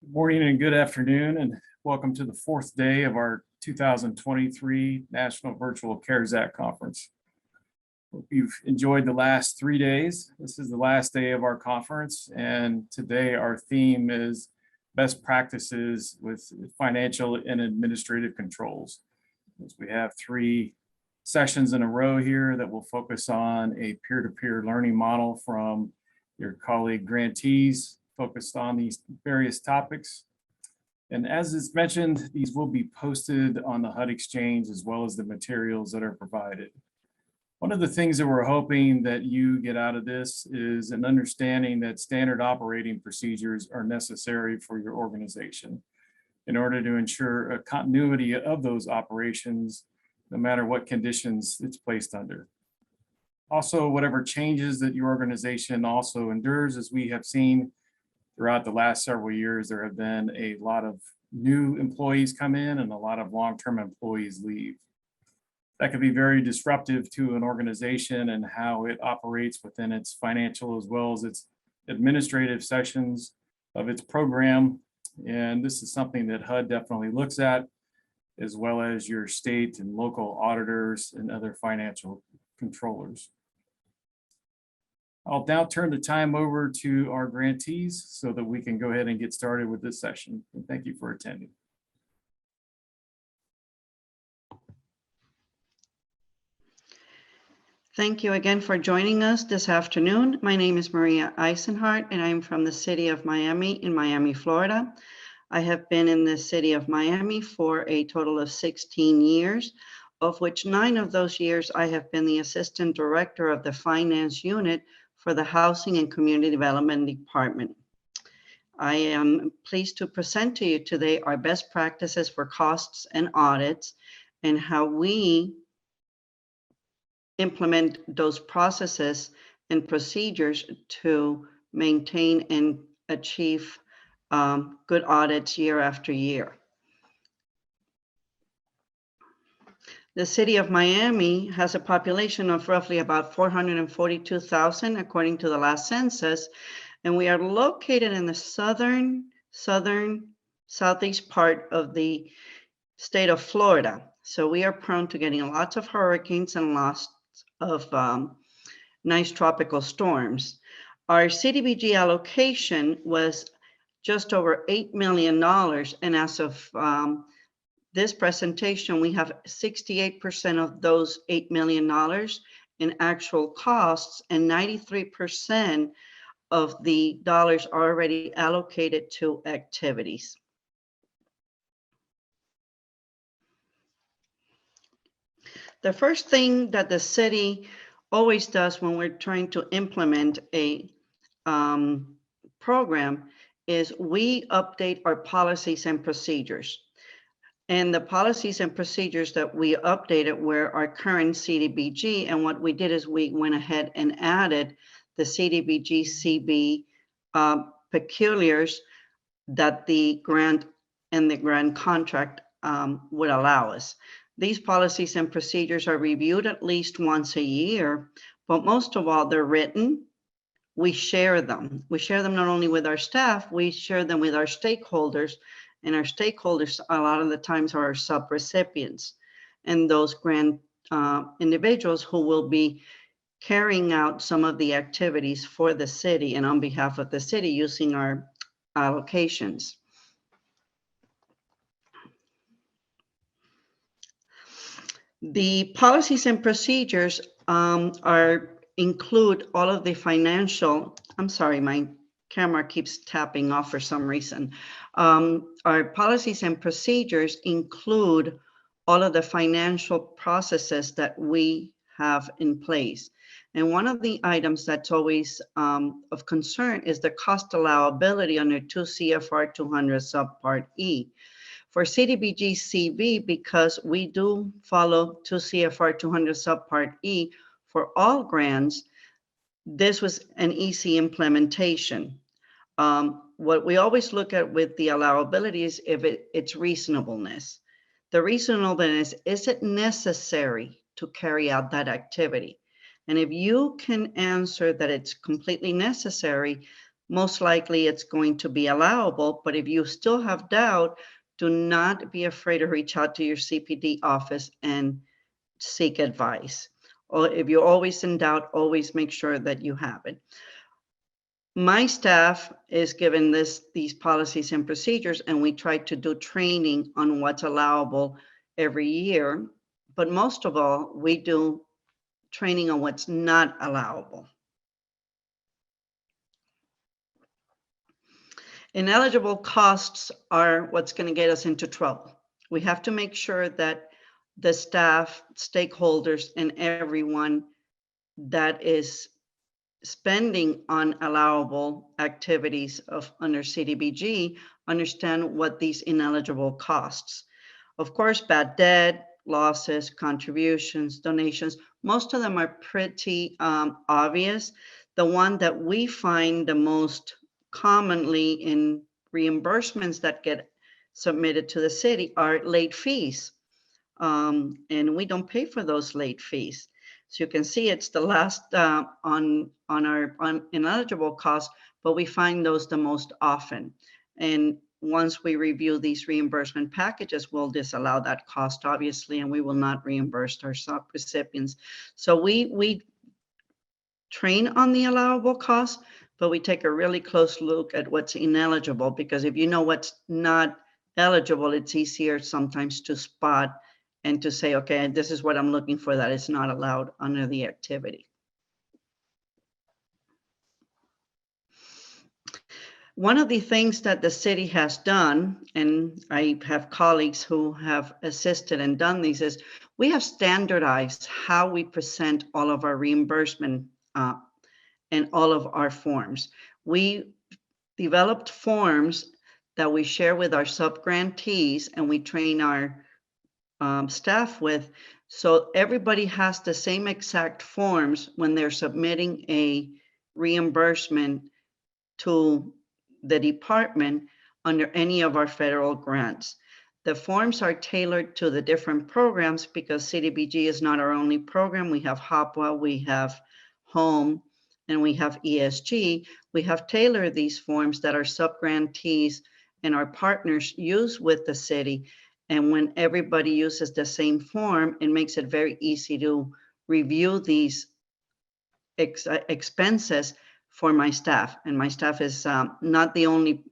Good morning and good afternoon, and welcome to the fourth day of our 2023 National Virtual CARES Act Conference. Hope you've enjoyed the last 3 days. This is the last day of our conference, and today our theme is best practices with financial and administrative controls. As we have 3 sessions in a row here that will focus on a peer-to-peer learning model from your colleague grantees focused on these various topics. And as is mentioned, these will be posted on the HUD Exchange as well as the materials that are provided. One of the things that we're hoping that you get out of this is an understanding that standard operating procedures are necessary for your organization in order to ensure a continuity of those operations, no matter what conditions it's placed under. Also, whatever changes that your organization also endures, as we have seen throughout the last several years, there have been a lot of new employees come in and a lot of long-term employees leave. That could be very disruptive to an organization and how it operates within its financial as well as its administrative sections of its program. And this is something that HUD definitely looks at, as well as your state and local auditors and other financial controllers. I'll now turn the time over to our grantees so that we can go ahead and get started with this session. And thank you for attending. Thank you again for joining us this afternoon. My name is Maria Eisenhart, and I'm from the city of Miami in Miami, Florida. I have been in the city of Miami for a total of 16 years, of which 9 of those years I have been the assistant director of the finance unit for the Housing and Community Development Department. I am pleased to present to you today our best practices for costs and audits and how we implement those processes and procedures to maintain and achieve good audits year after year. The city of Miami has a population of roughly about 442,000 according to the last census, and we are located in the southeast part of the state of Florida. So we are prone to getting lots of hurricanes and lots of nice tropical storms. Our CDBG allocation was just over $8 million, and as of this presentation, we have 68% of those $8 million in actual costs, and 93% of the dollars are already allocated to activities. The first thing that the city always does when we're trying to implement a program is we update our policies and procedures. And the policies and procedures that we updated were our current CDBG. And what we did is we went ahead and added the CDBG CB peculiars that the grant and the grant contract would allow us. These policies and procedures are reviewed at least once a year, but most of all, they're written. We share them. We share them not only with our staff, we share them with our stakeholders. And our stakeholders, a lot of the times, are our subrecipients and those grant individuals who will be carrying out some of the activities for the city and on behalf of the city using our allocations. The policies and procedures include all of the financial, I'm sorry, my camera keeps tapping off for some reason. Our policies and procedures include all of the financial processes that we have in place. And one of the items that's always of concern is the cost allowability under 2 CFR 200 subpart E. For CDBG CV, because we do follow 2 CFR 200 subpart E for all grants, this was an easy implementation. What we always look at with the allowability is if it's reasonableness. The reasonableness, is it necessary to carry out that activity? And if you can answer that it's completely necessary, most likely it's going to be allowable. But if you still have doubt, do not be afraid to reach out to your CPD office and seek advice. Or if you're always in doubt, always make sure that you have it. My staff is given these policies and procedures, and we try to do training on what's allowable every year. But most of all, we do training on what's not allowable. Ineligible costs are what's going to get us into trouble. We have to make sure that the staff, stakeholders, and everyone that is spending on allowable activities of under CDBG understand what these ineligible costs. Of course, bad debt, losses, contributions, donations, most of them are pretty obvious. The one that we find the most commonly in reimbursements that get submitted to the city are late fees. And we don't pay for those late fees. So you can see it's the last on our ineligible costs, but we find those the most often. And once we review these reimbursement packages, we'll disallow that cost, obviously, and we will not reimburse our sub-recipients. So we train on the allowable costs, but we take a really close look at what's ineligible, because if you know what's not eligible, it's easier sometimes to spot and to say, okay, this is what I'm looking for that is not allowed under the activity. One of the things that the city has done, and I have colleagues who have assisted and done these, is we have standardized how we present all of our reimbursement and all of our forms. We developed forms that we share with our sub-grantees and we train our staff with, so everybody has the same exact forms when they're submitting a reimbursement to the department under any of our federal grants. The forms are tailored to the different programs because CDBG is not our only program. We have HOPWA, we have HOME, and we have ESG. We have tailored these forms that our sub-grantees and our partners use with the city. And when everybody uses the same form, it makes it very easy to review these expenses for my staff. And my staff is not the only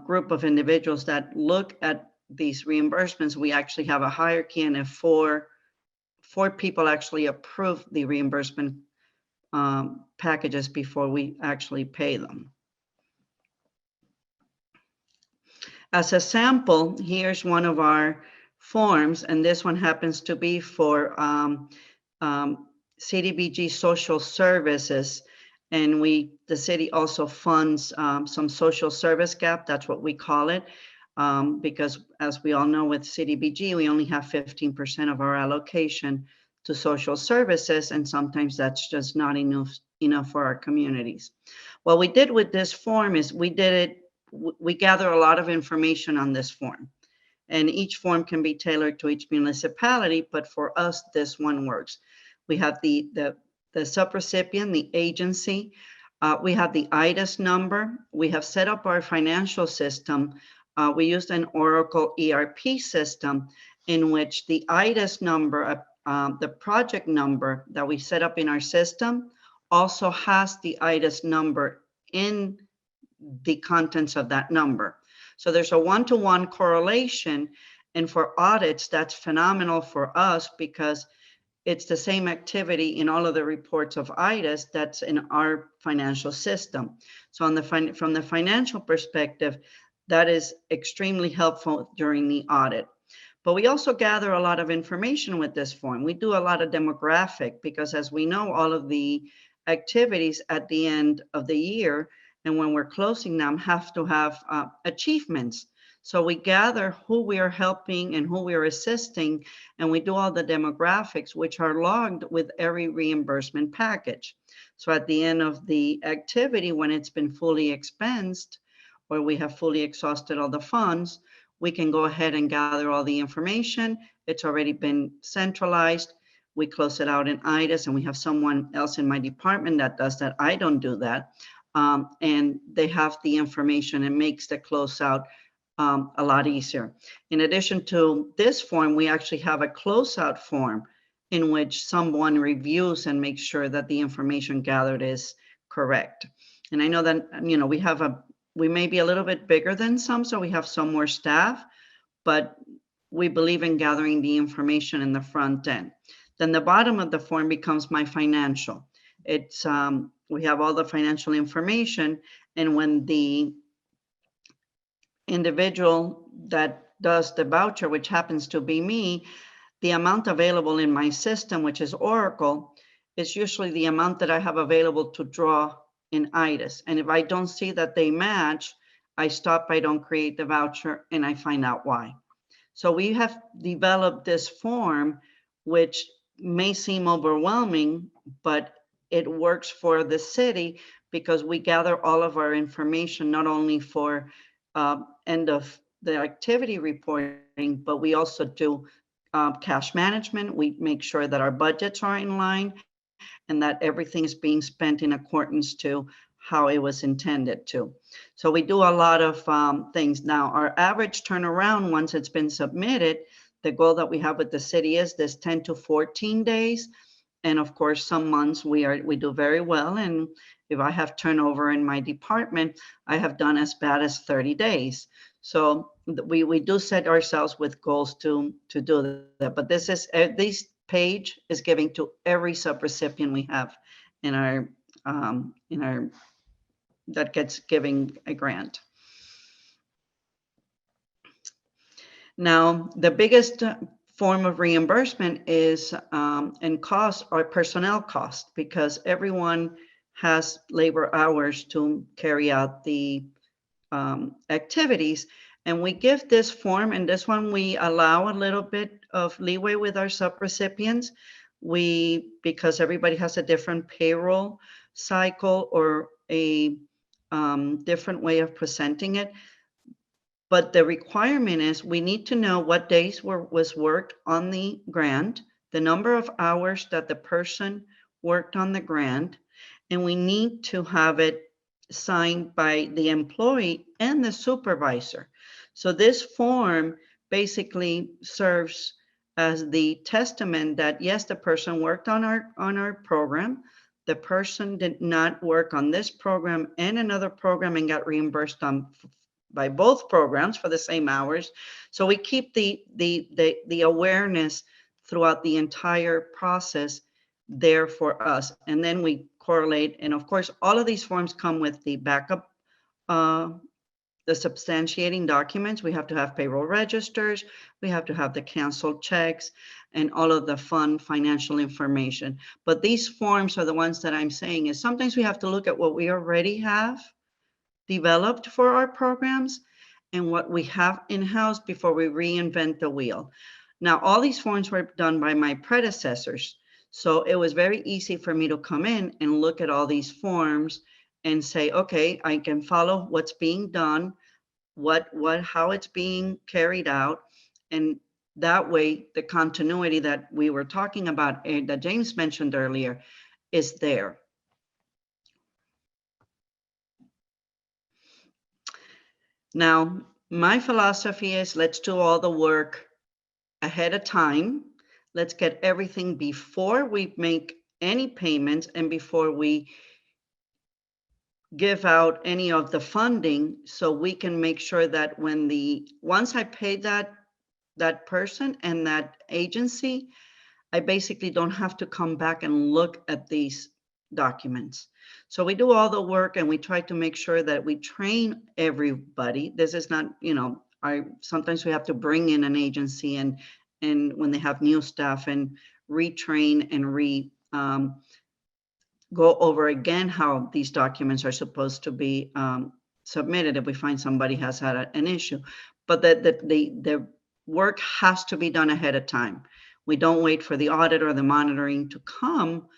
group of individuals that look at these reimbursements. We actually have a hierarchy, and if four people actually approve the reimbursement packages before we actually pay them. As a sample, here's one of our forms, and this one happens to be for CDBG social services. And the city also funds some social service gap, that's what we call it, because as we all know with CDBG, we only have 15% of our allocation to social services, and sometimes that's just not enough for our communities. What we did with this form is we gather a lot of information on this form, and each form can be tailored to each municipality, but for us, this one works. We have the subrecipient, the agency, we have the IDAS number, we have set up our financial system. We used an Oracle ERP system in which the IDAS number, the project number that we set up in our system also has the IDAS number in the contents of that number. So there's a one-to-one correlation, and for audits, that's phenomenal for us because it's the same activity in all of the reports of IDAS that's in our financial system. So from the financial perspective, that is extremely helpful during the audit. But we also gather a lot of information with this form. We do a lot of demographic because, as we know, all of the activities at the end of the year and when we're closing them have to have achievements. So we gather who we are helping and who we are assisting, and we do all the demographics, which are logged with every reimbursement package. So at the end of the activity, when it's been fully expensed, or we have fully exhausted all the funds, we can go ahead and gather all the information. It's already been centralized. We close it out in IDAS, and we have someone else in my department that does that. I don't do that. and they have the information and makes the closeout a lot easier. In addition to this form, we actually have a closeout form in which someone reviews and makes sure that the information gathered is correct. And I know that, we may be a little bit bigger than some, so we have some more staff, but we believe in gathering the information in the front end. Then the bottom of the form becomes my financial. It's we have all the financial information, and when the individual that does the voucher, which happens to be me, the amount available in my system, which is Oracle, is usually the amount that I have available to draw in IDAS. And if I don't see that they match, I stop, I don't create the voucher, and I find out why. So we have developed this form, which may seem overwhelming, but it works for the city because we gather all of our information, not only for end of the activity reporting, but we also do cash management. We make sure that our budgets are in line and that everything is being spent in accordance to how it was intended to. So we do a lot of things. Now, our average turnaround, once it's been submitted, the goal that we have with the city is this 10 to 14 days. And of course, some months we do very well. And if I have turnover in my department, I have done as bad as 30 days. So we do set ourselves with goals to do that. But this page is giving to every subrecipient we have in our that gets giving a grant. Now, the biggest form of reimbursement is and costs are personnel costs, because everyone has labor hours to carry out the activities. And we give this form, and this one we allow a little bit of leeway with our subrecipients. Because everybody has a different payroll cycle or a different way of presenting it. But the requirement is we need to know what days was worked on the grant, the number of hours that the person worked on the grant, and we need to have it signed by the employee and the supervisor. So this form basically serves as the testament that yes, the person worked on our program. The person did not work on this program and another program and got reimbursed by both programs for the same hours. So we keep the awareness throughout the entire process there for us. And then we correlate. And of course, all of these forms come with the backup, the substantiating documents. We have to have payroll registers. We have to have the canceled checks and all of the fun financial information. But these forms are the ones that I'm saying is sometimes we have to look at what we already have developed for our programs and what we have in-house before we reinvent the wheel. Now, all these forms were done by my predecessors. So it was very easy for me to come in and look at all these forms and say, okay, I can follow what's being done, how it's being carried out. And that way, the continuity that we were talking about, that James mentioned earlier, is there. Now, my philosophy is let's do all the work ahead of time. Let's get everything before we make any payments and before we give out any of the funding, so we can make sure that once I pay that person and that agency, I basically don't have to come back and look at these documents. So we do all the work and we try to make sure that we train everybody. This is not, sometimes we have to bring in an agency and when they have new staff and retrain and go over again how these documents are supposed to be submitted if we find somebody has had an issue. But the work has to be done ahead of time. We don't wait for the audit or the monitoring to come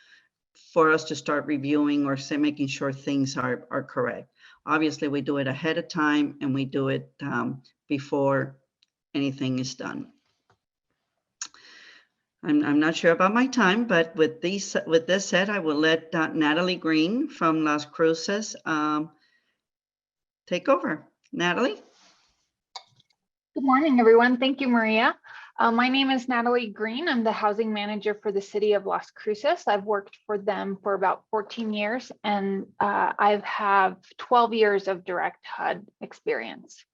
for us to start reviewing or making sure things are correct. Obviously, we do it ahead of time and we do it before anything is done. I'm not sure about my time, but with this said, I will let Natalie Green from Las Cruces take over. Natalie? Good morning, everyone. Thank you, Maria. My name is Natalie Green. I'm the housing manager for the city of Las Cruces. I've worked for them for about 14 years, and I have 12 years of direct HUD experience.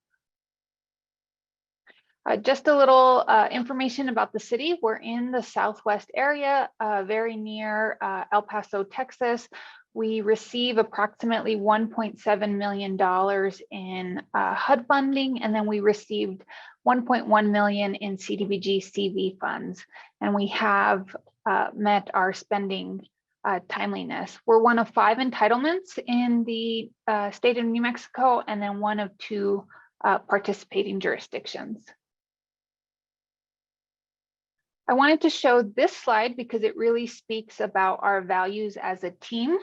Just a little information about the city. We're in the southwest area, very near El Paso, Texas. We receive approximately $1.7 million in HUD funding, and then we received 1.1 million in CDBG CV funds, and we have met our spending timeliness. We're one of 5 entitlements in the state of New Mexico, and then one of 2 participating jurisdictions. I wanted to show this slide because it really speaks about our values as a team.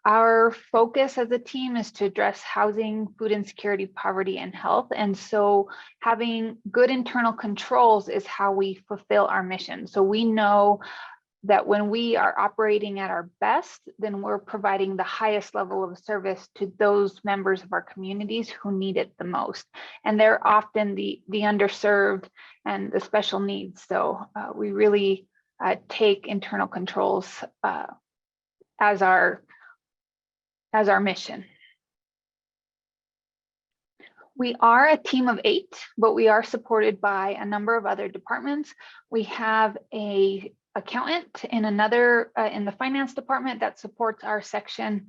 Our focus as a team is to address housing, food insecurity, poverty, and health. And so having good internal controls is how we fulfill our mission. So we know that when we are operating at our best, then we're providing the highest level of service to those members of our communities who need it the most. And they're often the underserved and the special needs. So we really take internal controls as our mission. We are a team of 8, but we are supported by a number of other departments. We have a accountant in another in the finance department that supports our section,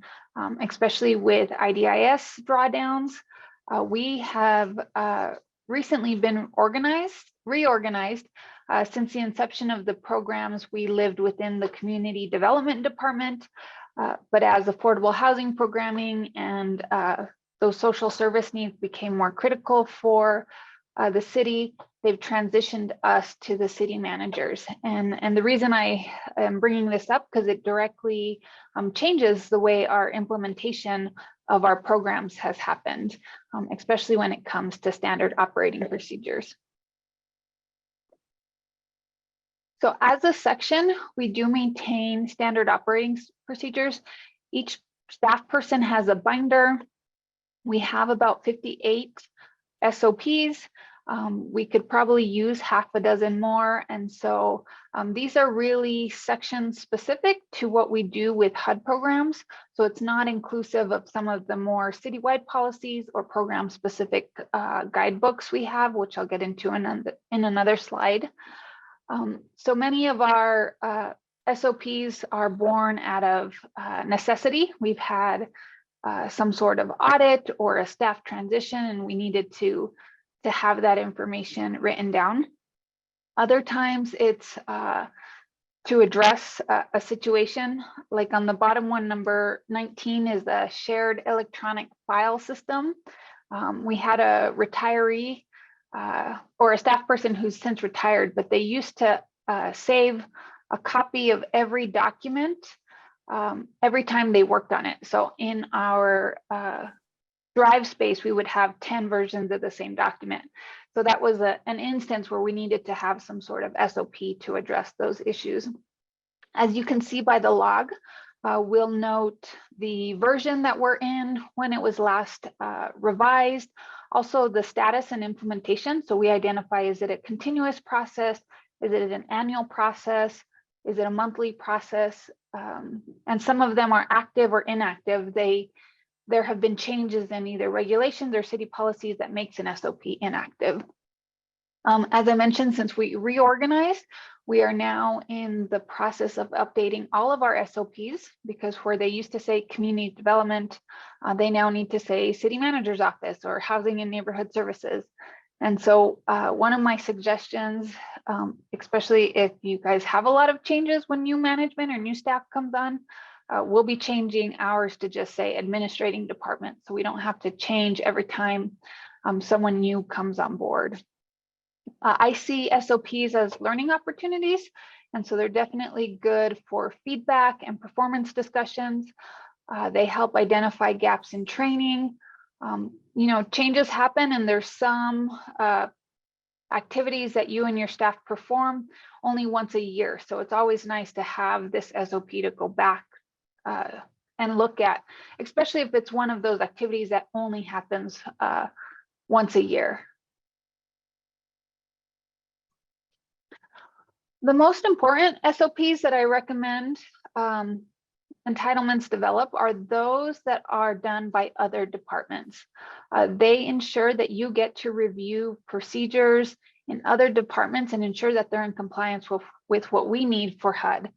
especially with IDIS drawdowns. We have recently been reorganized. Since the inception of the programs, we lived within the community development department, but as affordable housing programming and those social service needs became more critical for the city, they've transitioned us to the city managers. And the reason I am bringing this up, because it directly changes the way our implementation of our programs has happened, especially when it comes to standard operating procedures. So as a section, we do maintain standard operating procedures. Each staff person has a binder. We have about 58 SOPs. We could probably use half a dozen more. And so these are really section specific to what we do with HUD programs. So it's not inclusive of some of the more citywide policies or program specific guidebooks we have, which I'll get into in another slide. So many of our SOPs are born out of necessity. We've had some sort of audit or a staff transition, and we needed to have that information written down. Other times it's to address a situation, like on the bottom one, number 19 is the shared electronic file system. We had a retiree or a staff person who's since retired, but they used to save a copy of every document every time they worked on it. So in our drive space, we would have 10 versions of the same document. So that was an instance where we needed to have some sort of SOP to address those issues. As you can see by the log, we'll note the version that we're in, when it was last revised, also the status and implementation. So we identify, is it a continuous process? Is it an annual process? Is it a monthly process? And some of them are active or inactive. There have been changes in either regulations or city policies that makes an SOP inactive. As I mentioned, since we reorganized, we are now in the process of updating all of our SOPs, because where they used to say community development, they now need to say city manager's office or housing and neighborhood services. And so one of my suggestions, especially if you guys have a lot of changes when new management or new staff comes on, we'll be changing ours to just say administrating department, so we don't have to change every time someone new comes on board. I see SOPs as learning opportunities, and so they're definitely good for feedback and performance discussions. They help identify gaps in training. Changes happen, and there's some activities that you and your staff perform only once a year. So it's always nice to have this SOP to go back and look at, especially if it's one of those activities that only happens once a year. The most important SOPs that I recommend entitlements develop are those that are done by other departments. They ensure that you get to review procedures in other departments and ensure that they're in compliance with what we need for HUD.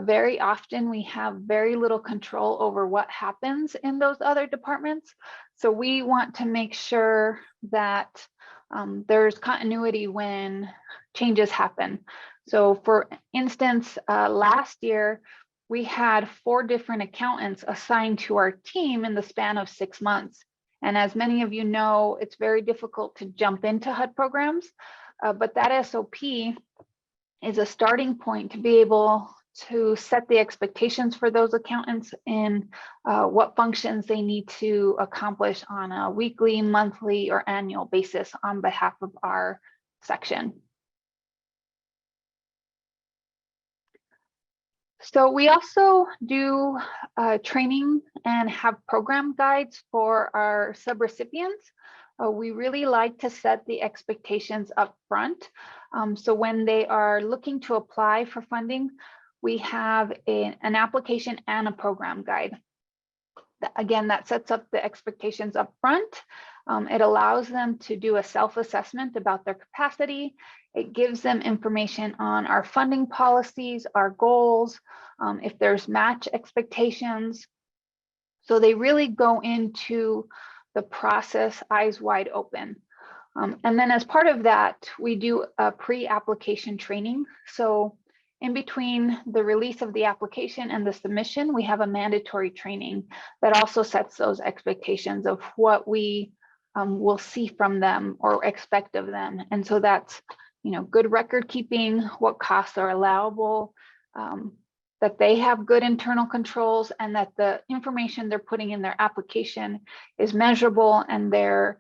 Very often we have very little control over what happens in those other departments. So we want to make sure that there's continuity when changes happen. So for instance, last year, we had 4 different accountants assigned to our team in the span of 6 months. And as many of you know, it's very difficult to jump into HUD programs, but that SOP is a starting point to be able to set the expectations for those accountants in what functions they need to accomplish on a weekly, monthly, or annual basis on behalf of our section. So we also do training and have program guides for our subrecipients. We really like to set the expectations up front. So when they are looking to apply for funding, we have an application and a program guide. Again, that sets up the expectations up front. It allows them to do a self-assessment about their capacity. It gives them information on our funding policies, our goals, if there's match expectations. So they really go into the process eyes wide open. And then as part of that, we do a pre-application training. So in between the release of the application and the submission, we have a mandatory training that also sets those expectations of what we will see from them or expect of them. And so that's, you know, good record keeping, what costs are allowable, that they have good internal controls, and that the information they're putting in their application is measurable and their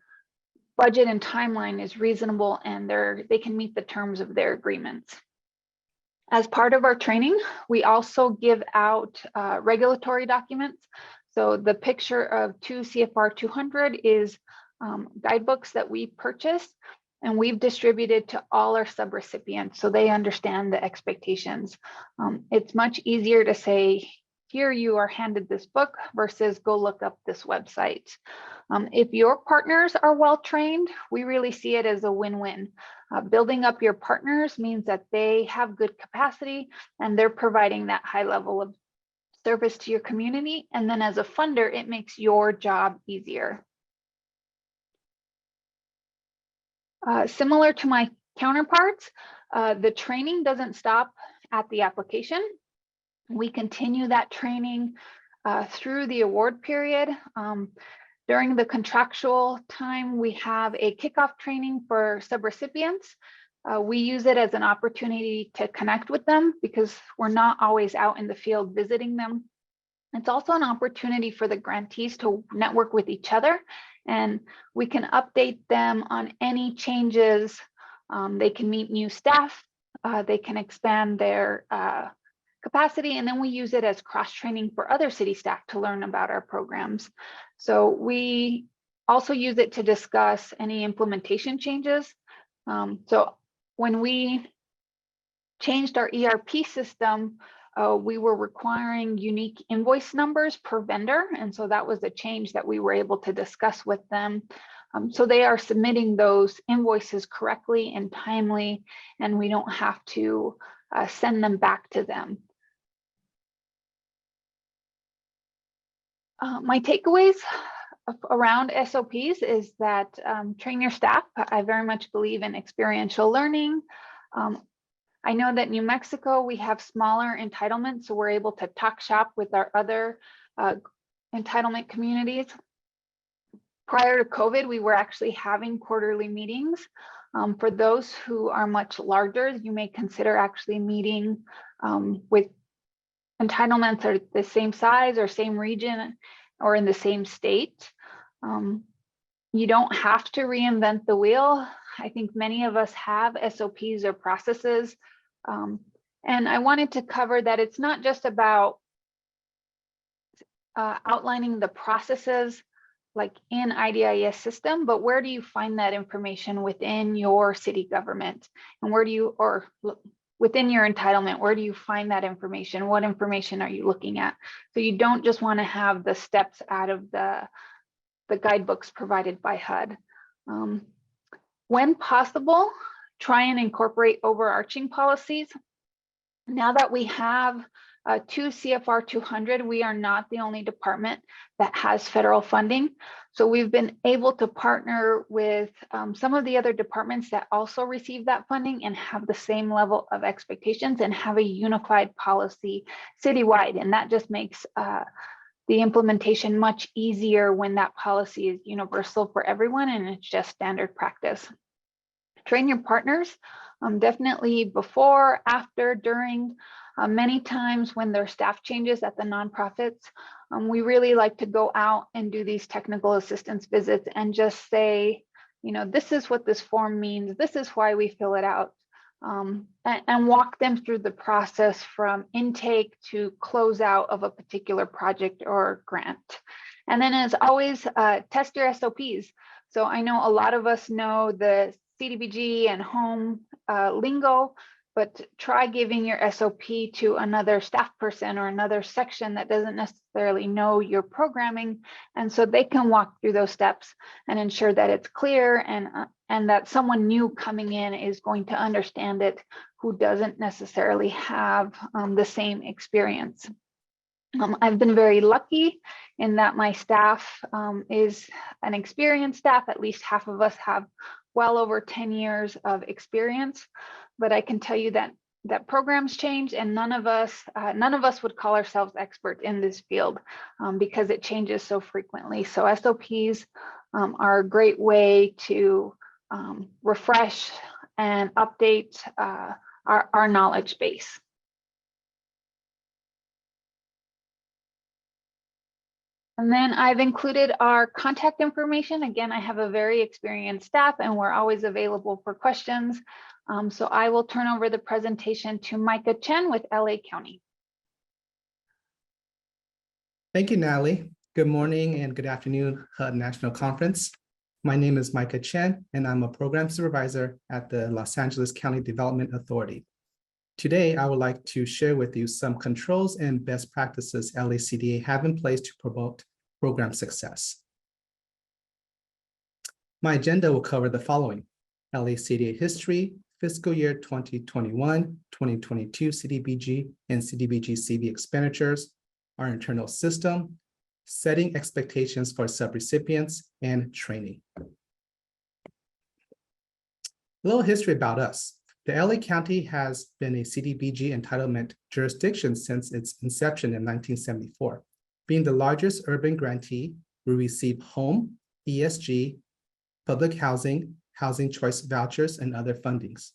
budget and timeline is reasonable and they can meet the terms of their agreements. As part of our training, we also give out regulatory documents. So the picture of 2 CFR 200 is guidebooks that we purchased and we've distributed to all our subrecipients so they understand the expectations. It's much easier to say, here you are handed this book versus go look up this website. If your partners are well trained, we really see it as a win-win. Building up your partners means that they have good capacity and they're providing that high level of service to your community. And then as a funder, it makes your job easier. Similar to my counterparts, the training doesn't stop at the application. We continue that training through the award period. During the contractual time, we have a kickoff training for subrecipients. We use it as an opportunity to connect with them because we're not always out in the field visiting them. It's also an opportunity for the grantees to network with each other, and we can update them on any changes. They can meet new staff, they can expand their capacity, and then we use it as cross-training for other city staff to learn about our programs. So we also use it to discuss any implementation changes. So when we changed our ERP system, we were requiring unique invoice numbers per vendor. And so that was a change that we were able to discuss with them. So they are submitting those invoices correctly and timely, and we don't have to send them back to them. My takeaways around SOPs is that train your staff. I very much believe in experiential learning. I know that New Mexico, we have smaller entitlements, so we're able to talk shop with our other entitlement communities. Prior to COVID, we were actually having quarterly meetings. For those who are much larger, you may consider actually meeting with entitlements are the same size or same region or in the same state. You don't have to reinvent the wheel. I think many of us have SOPs or processes. And I wanted to cover that it's not just about outlining the processes like in IDIS system, but where do you find that information within your city government? And where do you, or within your entitlement, where do you find that information? What information are you looking at? So you don't just want to have the steps out of the guidebooks provided by HUD. When possible, try and incorporate overarching policies. Now that we have 2 CFR 200, we are not the only department that has federal funding. So we've been able to partner with some of the other departments that also receive that funding and have the same level of expectations and have a unified policy citywide. And that just makes the implementation much easier when that policy is universal for everyone and it's just standard practice. Train your partners, definitely before, after, during. Many times when there are staff changes at the nonprofits, we really like to go out and do these technical assistance visits and just say, this is what this form means. This is why we fill it out, and walk them through the process from intake to close out of a particular project or grant. And then as always, test your SOPs. So I know a lot of us know the CDBG and home lingo, but try giving your SOP to another staff person or another section that doesn't necessarily know your programming. And so they can walk through those steps and ensure that it's clear and that someone new coming in is going to understand it who doesn't necessarily have the same experience. I've been very lucky in that my staff is an experienced staff. At least half of us have well over 10 years of experience. But I can tell you that programs change, and none of us would call ourselves experts in this field because it changes so frequently. So SOPs are a great way to refresh and update our knowledge base. And then I've included our contact information. Again, I have a very experienced staff and we're always available for questions. So I will turn over the presentation to Micah Chen with LA County. Thank you, Natalie. Good morning and good afternoon, HUD National Conference. My name is Micah Chen and I'm a program supervisor at the Los Angeles County Development Authority. Today, I would like to share with you some controls and best practices LACDA have in place to promote program success. My agenda will cover the following: LACDA history, fiscal year 2021, 2022 CDBG and CDBG CV expenditures, our internal system, setting expectations for subrecipients, and training. A little history about us. The LA County has been a CDBG entitlement jurisdiction since its inception in 1974. Being the largest urban grantee, we receive home, ESG, public housing, housing choice vouchers, and other fundings.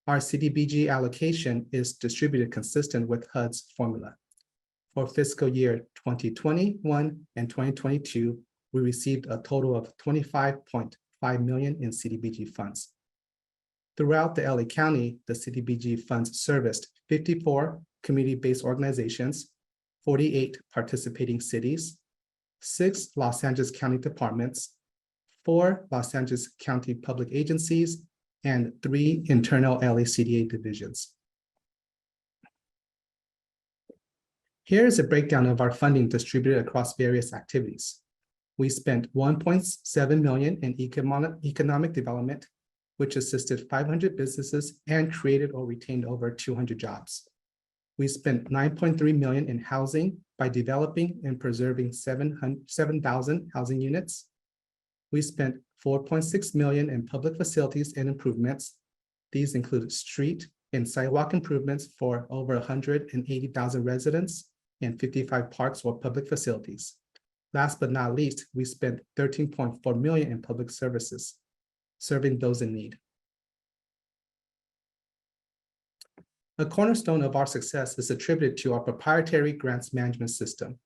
Our CDBG allocation is distributed consistent with HUD's formula. For fiscal year 2021 and 2022, we received a total of $25.5 million in CDBG funds. Throughout the LA County, the CDBG funds serviced 54 community-based organizations, 48 participating cities, 6 Los Angeles County departments, 4 Los Angeles County public agencies, and 3 internal LACDA divisions. Here is a breakdown of our funding distributed across various activities. We spent $1.7 million in economic development, which assisted 500 businesses and created or retained over 200 jobs. We spent $9.3 million in housing by developing and preserving 7,000 housing units. We spent $4.6 million in public facilities and improvements. These include street and sidewalk improvements for over 180,000 residents and 55 parks or public facilities. Last but not least, we spent $13.4 million in public services, serving those in need. A cornerstone of our success is attributed to our proprietary grants management system.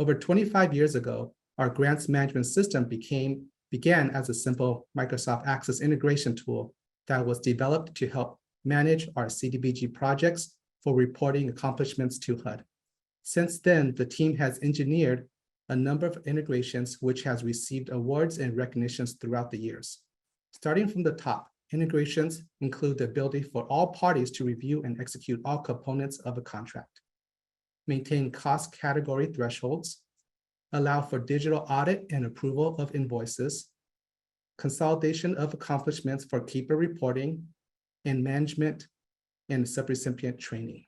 Over 25 years ago, our grants management system became began as a simple Microsoft Access integration tool that was developed to help manage our CDBG projects for reporting accomplishments to HUD. Since then, the team has engineered a number of integrations which has received awards and recognitions throughout the years. Starting from the top, integrations include the ability for all parties to review and execute all components of a contract, maintain cost category thresholds, allow for digital audit and approval of invoices, consolidation of accomplishments for keeper reporting, and management and subrecipient training.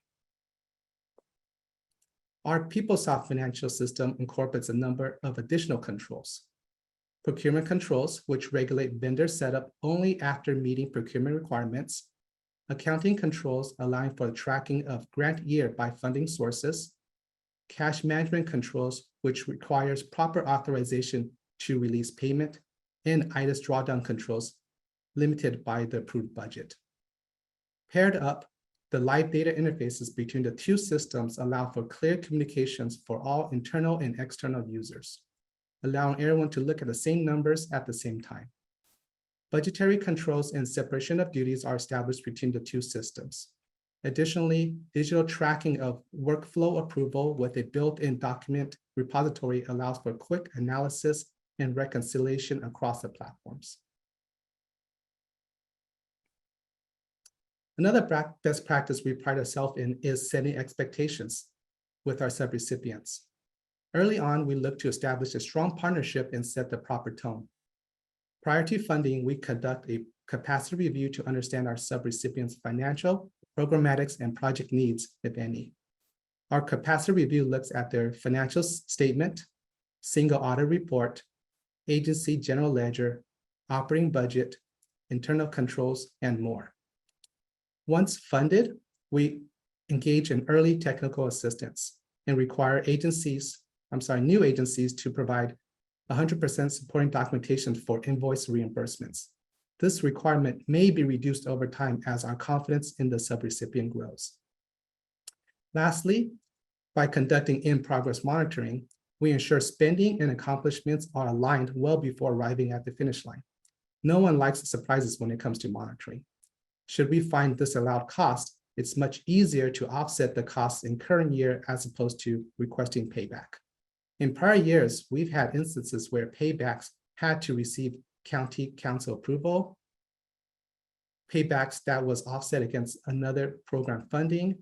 Our PeopleSoft financial system incorporates a number of additional controls. Procurement controls, which regulate vendor setup only after meeting procurement requirements. Accounting controls allowing for the tracking of grant year by funding sources. Cash management controls, which requires proper authorization to release payment, and IDAS drawdown controls limited by the approved budget. Paired up, the live data interfaces between the two systems allow for clear communications for all internal and external users, allowing everyone to look at the same numbers at the same time. Budgetary controls and separation of duties are established between the two systems. Additionally, digital tracking of workflow approval with a built-in document repository allows for quick analysis and reconciliation across the platforms. Another best practice we pride ourselves in is setting expectations with our subrecipients. Early on, we look to establish a strong partnership and set the proper tone. Prior to funding, we conduct a capacity review to understand our subrecipients' financial, programmatics, and project needs, if any. Our capacity review looks at their financial statement, single audit report, agency general ledger, operating budget, internal controls, and more. Once funded, we engage in early technical assistance and require new agencies to provide 100% supporting documentation for invoice reimbursements. This requirement may be reduced over time as our confidence in the subrecipient grows. Lastly, by conducting in-progress monitoring, we ensure spending and accomplishments are aligned well before arriving at the finish line. No one likes surprises when it comes to monitoring. Should we find disallowed cost, it's much easier to offset the costs in current year as opposed to requesting payback. In prior years, we've had instances where paybacks had to receive county council approval, paybacks that was offset against another program funding,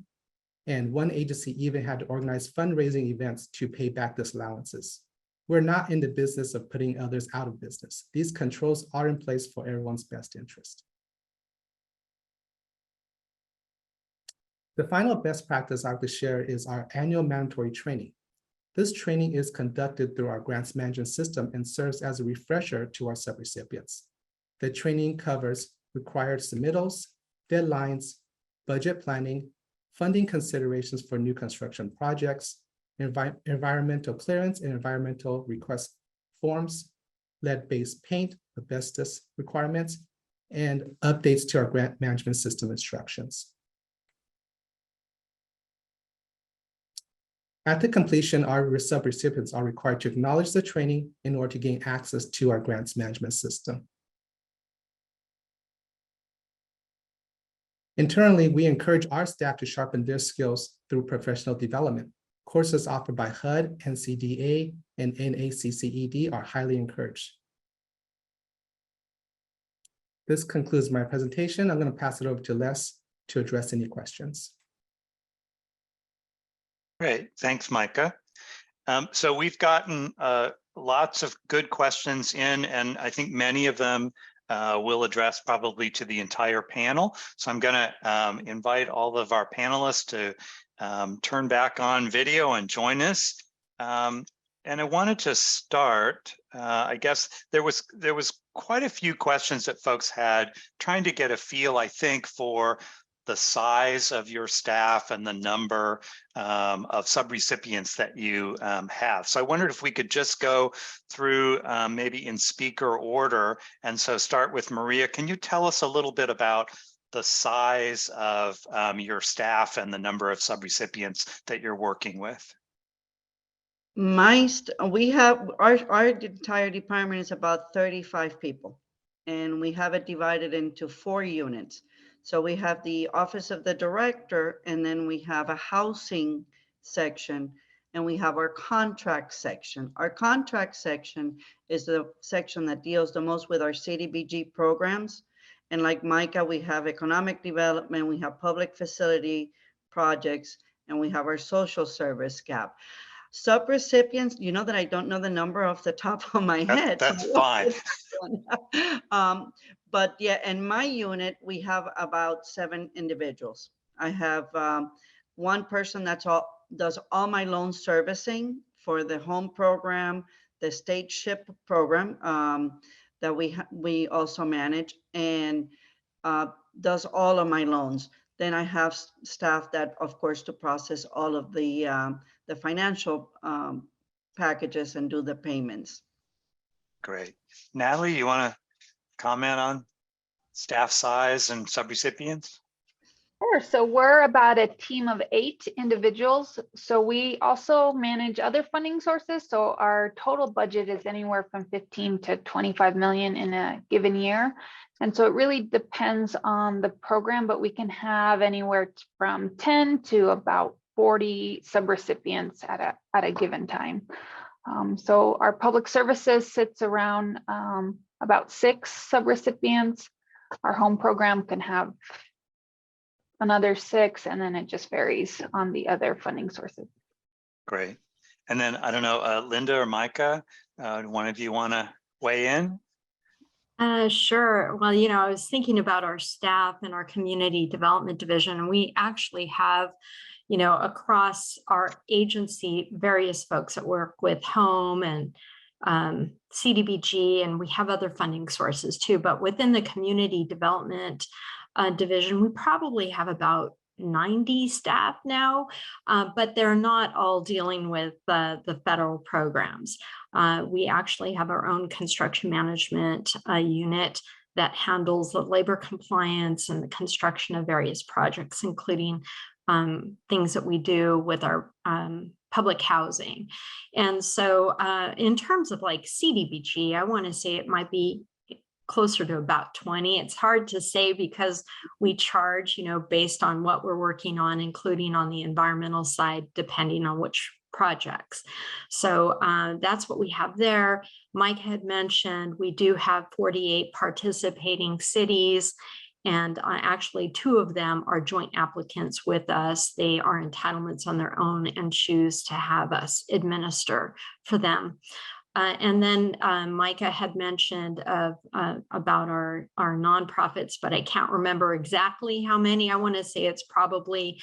and one agency even had to organize fundraising events to pay back disallowances. We're not in the business of putting others out of business. These controls are in place for everyone's best interest. The final best practice I would share is our annual mandatory training. This training is conducted through our grants management system and serves as a refresher to our subrecipients. The training covers required submittals, deadlines, budget planning, funding considerations for new construction projects, environmental clearance and environmental request forms, lead-based paint, asbestos requirements, and updates to our grant management system instructions. At the completion, our subrecipients are required to acknowledge the training in order to gain access to our grants management system. Internally, we encourage our staff to sharpen their skills through professional development. Courses offered by HUD, NCDA, and NACCED are highly encouraged. This concludes my presentation. I'm going to pass it over to Les to address any questions. Great, thanks, Micah. So we've gotten lots of good questions in, and I think many of them will address probably to the entire panel. So I'm going to invite all of our panelists to turn back on video and join us. And I wanted to start, I guess there was quite a few questions that folks had trying to get a feel, I think, for the size of your staff and the number of subrecipients that you have. So I wondered if we could just go through maybe in speaker order. And so start with Maria. Can you tell us a little bit about the size of your staff and the number of subrecipients that you're working with? We have, our entire department is about 35 people. And we have it divided into 4 units. So we have the office of the director, and then we have a housing section, and we have our contract section. Our contract section is the section that deals the most with our CDBG programs. And like Micah, we have economic development, we have public facility projects, and we have our social service gap. Subrecipients, you know that I don't know the number off the top of my head. That's fine. But yeah, in my unit, we have about 7 individuals. I have one person does all my loan servicing for the home program, the state ship program that we also manage, and does all of my loans. Then I have staff that, of course, to process all of the financial packages and do the payments. Great. Natalie, you want to comment on staff size and subrecipients? Sure. So we're about a team of 8 individuals. So we also manage other funding sources. So our total budget is anywhere from 15 to 25 million in a given year. And so it really depends on the program, but we can have anywhere from 10 to about 40 subrecipients at a given time. So our public services sits around about 6 subrecipients. Our home program can have another 6, and then it just varies on the other funding sources. Great. And then I don't know, Linda or Micah, one of you want to weigh in? Sure. Well, I was thinking about our staff and our community development division, and we actually have, across our agency, various folks that work with home and CDBG, and we have other funding sources too. But within the community development division, we probably have about 90 staff now, but they're not all dealing with the federal programs. We actually have our own construction management unit that handles the labor compliance and the construction of various projects, including things that we do with our public housing. And so in terms of like CDBG, I want to say it might be closer to about 20. It's hard to say because we charge, based on what we're working on, including on the environmental side, depending on which projects. So that's what we have there. Mike had mentioned we do have 48 participating cities, and actually 2 of them are joint applicants with us. They are entitlements on their own and choose to have us administer for them. And then Micah had mentioned about our nonprofits, but I can't remember exactly how many. I want to say it's probably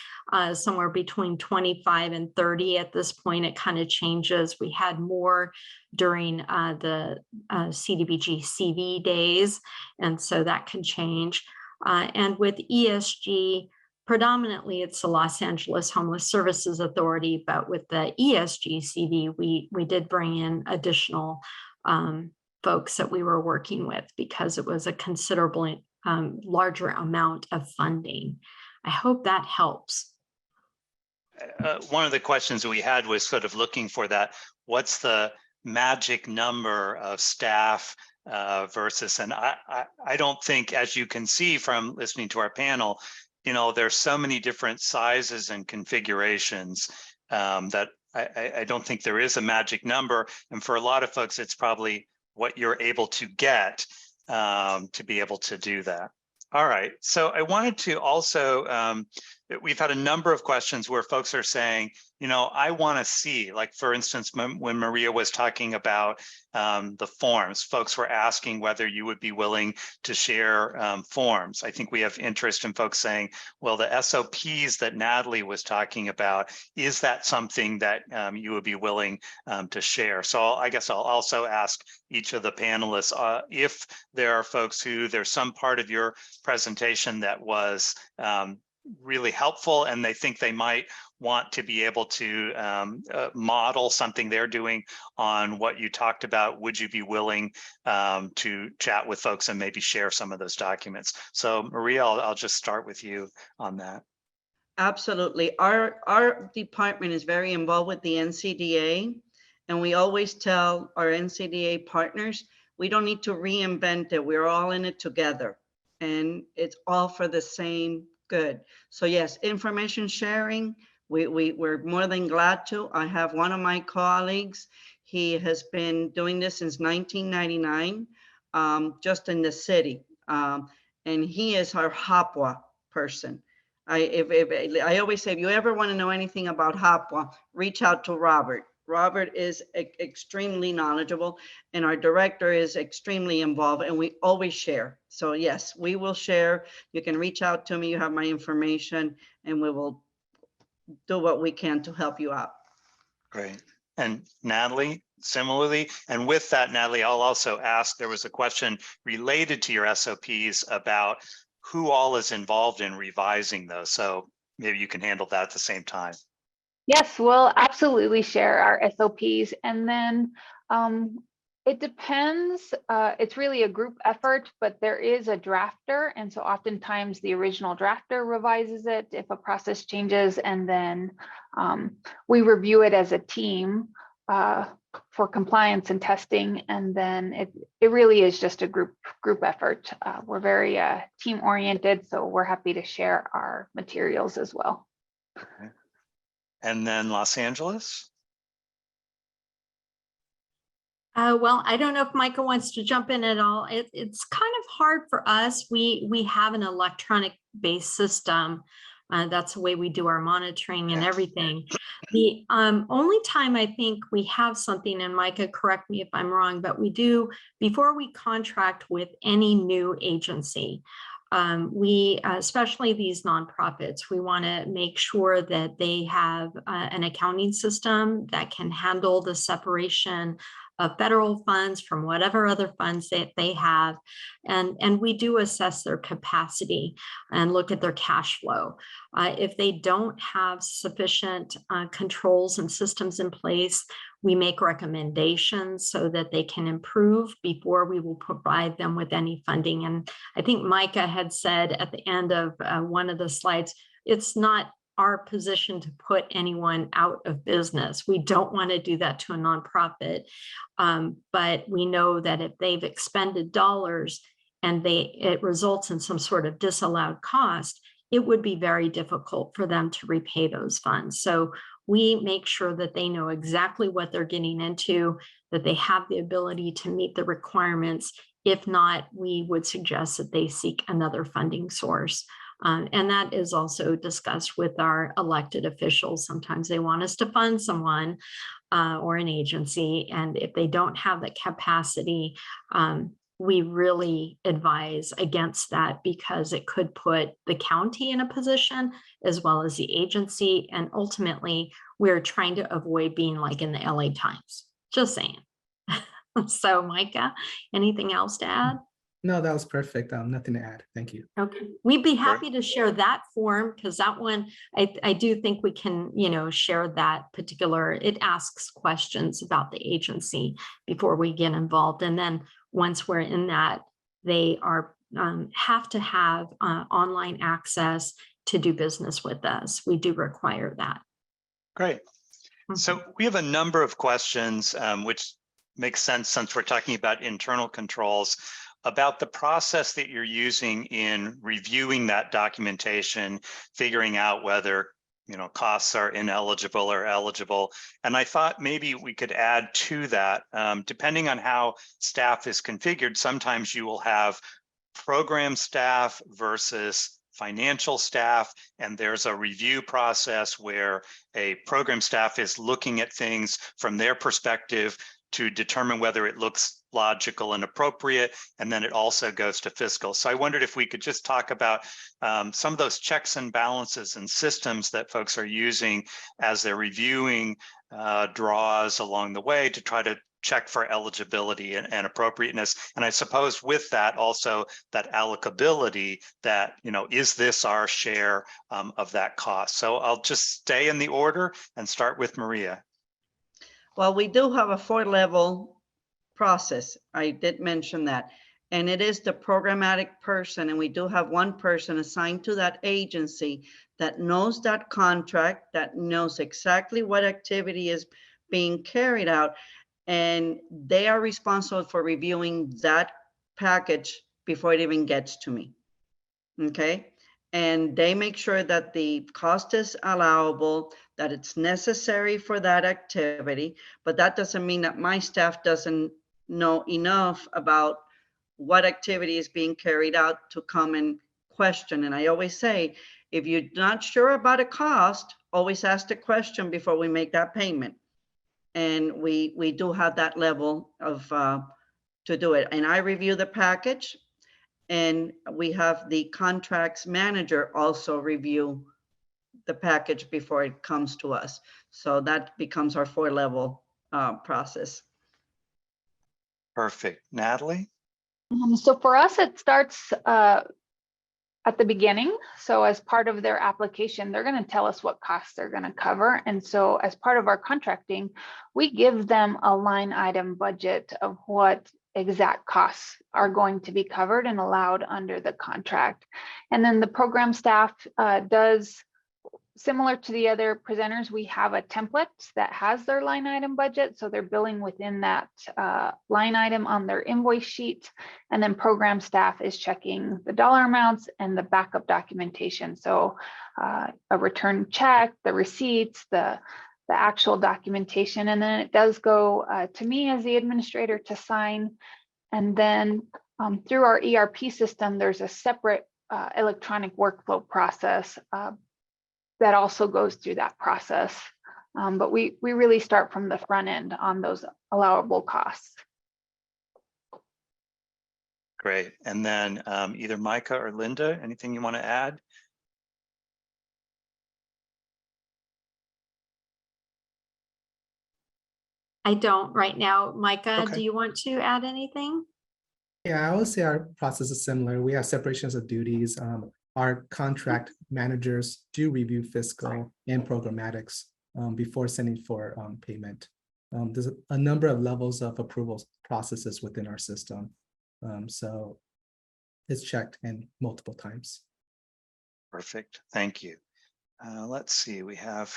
somewhere between 25 and 30 at this point. It kind of changes. We had more during the CDBG CV days, and so that can change. And with ESG, predominantly it's the Los Angeles Homeless Services Authority, but with the ESG CV, we did bring in additional folks that we were working with because it was a considerably larger amount of funding. I hope that helps. One of the questions that we had was sort of looking for that, what's the magic number of staff versus, and I don't think, as you can see from listening to our panel, there's so many different sizes and configurations that I don't think there is a magic number. And for a lot of folks, it's probably what you're able to get to be able to do that. All right, so I wanted to also, we've had a number of questions where folks are saying, I want to see, like, for instance, when Maria was talking about the forms, folks were asking whether you would be willing to share forms. I think we have interest in folks saying, well, the SOPs that Natalie was talking about, is that something that you would be willing to share? So I guess I'll also ask each of the panelists if there are folks who there's some part of your presentation that was really helpful and they think they might want to be able to model something they're doing on what you talked about. Would you be willing to chat with folks and maybe share some of those documents? So Maria, I'll just start with you on that. Absolutely. Our department is very involved with the NCDA, And we always tell our NCDA partners, we don't need to reinvent it. We're all in it together. And it's all for the same good. So yes, information sharing, we're more than glad to. I have one of my colleagues, he has been doing this since 1999, just in the city. And he is our HAPWA person. I always say, if you ever want to know anything about HAPWA, reach out to Robert. Robert is extremely knowledgeable, and our director is extremely involved, and we always share. So yes, we will share. You can reach out to me. You have my information, and we will do what we can to help you out. Great. And Natalie, similarly, and with that, Natalie, I'll also ask, there was a question related to your SOPs about who all is involved in revising those. So maybe you can handle that at the same time. Yes, we'll absolutely share our SOPs, and then it depends. It's really a group effort, but there is a drafter, and so oftentimes the original drafter revises it if a process changes, and then we review it as a team for compliance and testing, and then it really is just a group effort. We're very team oriented, so we're happy to share our materials as well. Okay. And then Los Angeles. Well, I don't know if Micah wants to jump in at all. It's kind of hard for us. We have an electronic based system. That's the way we do our monitoring and everything. The only time I think we have something, and Micah, correct me if I'm wrong, but we do, before we contract with any new agency, we, especially these nonprofits, we want to make sure that they have an accounting system that can handle the separation of federal funds from whatever other funds that they have. And we do assess their capacity and look at their cash flow. If they don't have sufficient controls and systems in place, we make recommendations so that they can improve before we will provide them with any funding. And I think Micah had said at the end of one of the slides, it's not our position to put anyone out of business. We don't want to do that to a nonprofit, but we know that if they've expended dollars and it results in some sort of disallowed cost, it would be very difficult for them to repay those funds. So we make sure that they know exactly what they're getting into, that they have the ability to meet the requirements. If not, we would suggest that they seek another funding source. And that is also discussed with our elected officials. Sometimes they want us to fund someone or an agency, and if they don't have the capacity, we really advise against that, because it could put the county in a position as well as the agency. And ultimately, we're trying to avoid being like in the LA Times, just saying. So Micah, anything else to add? No, that was perfect. Nothing to add. Thank you. Okay, we'd be happy to share that form, because that one, I do think we can, share that particular, it asks questions about the agency before we get involved. And then once we're in that, they are have to have online access to do business with us. We do require that. Great. So we have a number of questions, which makes sense since we're talking about internal controls, about the process that you're using in reviewing that documentation, figuring out whether costs are ineligible or eligible. And I thought maybe we could add to that, depending on how staff is configured, sometimes you will have program staff versus financial staff, and there's a review process where a program staff is looking at things from their perspective to determine whether it looks logical and appropriate, and then it also goes to fiscal. So I wondered if we could just talk about some of those checks and balances and systems that folks are using as they're reviewing draws along the way to try to check for eligibility and appropriateness. And I suppose with that also that allocability, that, is this our share of that cost? So I'll just stay in the order and start with Maria. Well, we do have a 4-level process. I did mention that. And it is the programmatic person. And we do have one person assigned to that agency that knows that contract, that knows exactly what activity is being carried out, and they are responsible for reviewing that package before it even gets to me. Okay, and they make sure that the cost is allowable, that it's necessary for that activity, but that doesn't mean that my staff doesn't know enough about what activity is being carried out to come and question. And I always say, if you're not sure about a cost, always ask the question before we make that payment. And we do have that level of to do it. And I review the package, and we have the contracts manager also review the package before it comes to us. So that becomes our 4-level process. Perfect. Natalie? So for us, it starts at the beginning. So as part of their application, they're going to tell us what costs they're going to cover. And so as part of our contracting, we give them a line item budget of what exact costs are going to be covered and allowed under the contract. And then the program staff does, similar to the other presenters, we have a template that has their line item budget. So they're billing within that line item on their invoice sheet. And then program staff is checking the dollar amounts and the backup documentation. So a return check, the receipts, the actual documentation. And then it does go to me as the administrator to sign. And then through our ERP system, there's a separate electronic workflow process that also goes through that process. But we really start from the front end on those allowable costs. Great. And then either Micah or Linda, anything you want to add? I don't right now. Micah, Okay. do you want to add anything? Yeah, I would say our process is similar. We have separations of duties. Our contract managers do review fiscal and programmatics before sending for payment. There's a number of levels of approval processes within our system. So it's checked in multiple times. Perfect. Thank you. Let's see, we have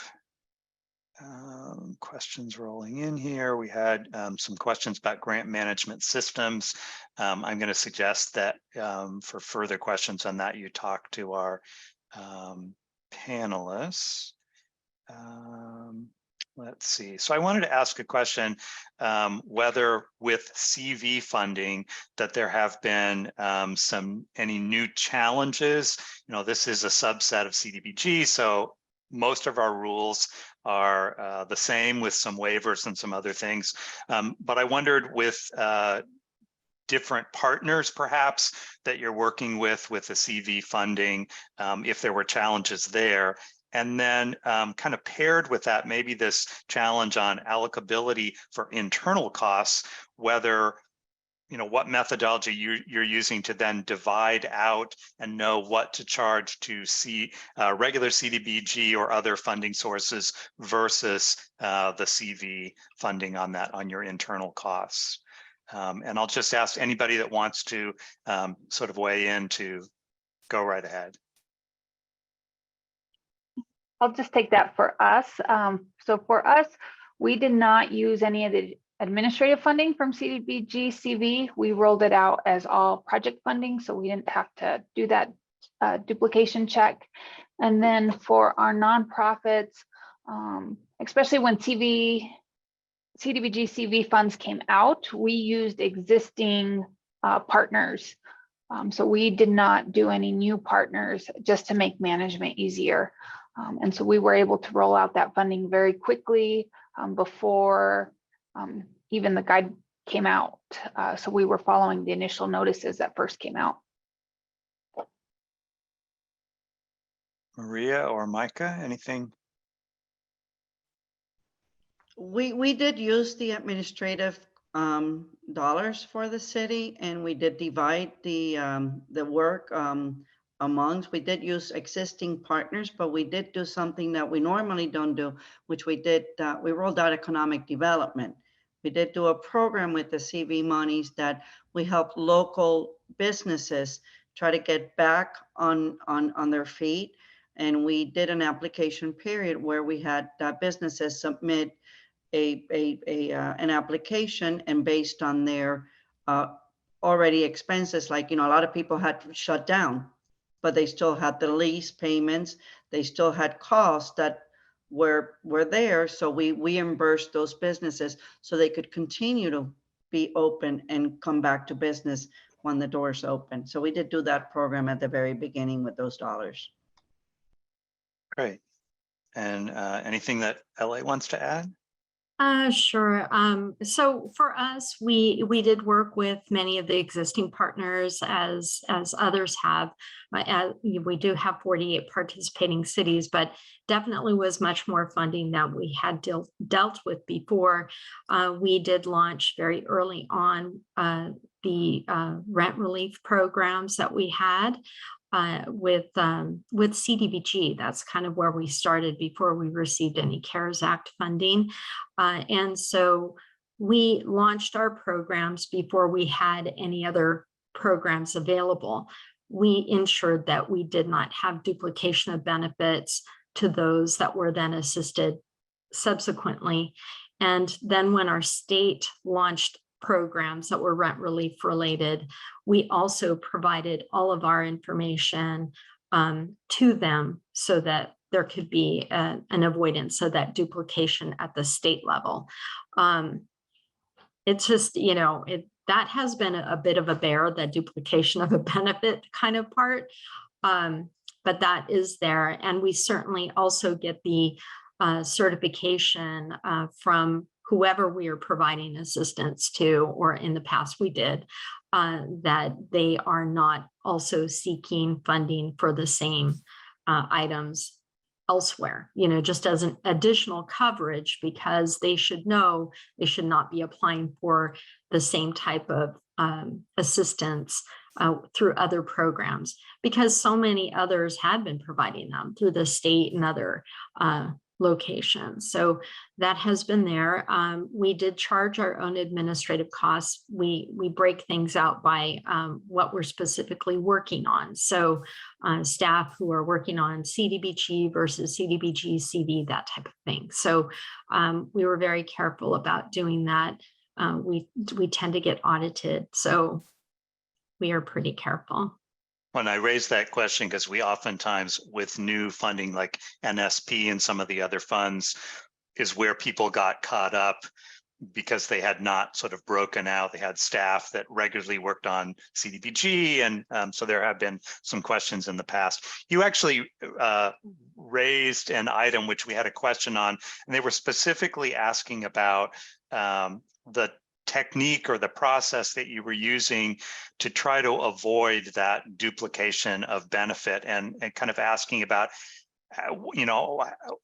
questions rolling in here. We had some questions about grant management systems. I'm going to suggest that for further questions on that, you talk to our panelists. Let's see. So I wanted to ask a question, whether with CV funding that there have been any new challenges. You know, this is a subset of CDBG, so most of our rules are the same with some waivers and some other things. But I wondered with different partners perhaps that you're working with the CV funding, if there were challenges there. And then kind of paired with that, maybe this challenge on allocability for internal costs, whether, you know, what methodology you're using to then divide out and know what to charge to regular CDBG or other funding sources versus the CV funding on that, on your internal costs. And I'll just ask anybody that wants to sort of weigh in to go right ahead. I'll just take that for us. So for us, we did not use any of the administrative funding from CDBG CV. We rolled it out as all project funding, so we didn't have to do that duplication check. And then for our nonprofits, especially when CDBG CV funds came out, we used existing partners. So we did not do any new partners just to make management easier. And so we were able to roll out that funding very quickly before even the guide came out. So we were following the initial notices that first came out. Maria or Micah, anything? We did use the administrative dollars for the city, and we did divide the work amongst. We did use existing partners, but we did do something that we normally don't do, which we did. We rolled out economic development. We did do a program with the CV monies that we help local businesses try to get back on their feet. And we did an application period where we had businesses submit an application, and based on their already expenses, like, a lot of people had shut down, but they still had the lease payments, they still had costs that were there. So we reimbursed those businesses so they could continue to be open and come back to business when the doors open. So we did do that program at the very beginning with those dollars. Great. And anything that LA wants to add? Sure. So for us, we did work with many of the existing partners as others have. We do have 48 participating cities, but definitely was much more funding than we had dealt with before. We did launch very early on the rent relief programs that we had. With CDBG, that's kind of where we started before we received any CARES Act funding. And so we launched our programs before we had any other programs available. We ensured that we did not have duplication of benefits to those that were then assisted subsequently. And then when our state launched programs that were rent relief related, we also provided all of our information to them so that there could be an avoidance of that duplication at the state level. It's just, that has been a bit of a bear, the duplication of a benefit kind of part, but that is there. And we certainly also get the certification from whoever we are providing assistance to, or in the past we did, that they are not also seeking funding for the same items elsewhere, just as an additional coverage, because they should know they should not be applying for the same type of assistance through other programs, because so many others had been providing them through the state and other locations. So that has been there. We did charge our own administrative costs. We break things out by what we're specifically working on. So staff who are working on CDBG versus CDBG CD, that type of thing. So we were very careful about doing that. We tend to get audited, so we are pretty careful. When I raise that question, because we oftentimes with new funding like NSP and some of the other funds is where people got caught up because they had not sort of broken out. They had staff that regularly worked on CDBG. And so there have been some questions in the past. You actually raised an item which we had a question on, and they were specifically asking about the technique or the process that you were using to try to avoid that duplication of benefit, and kind of asking about,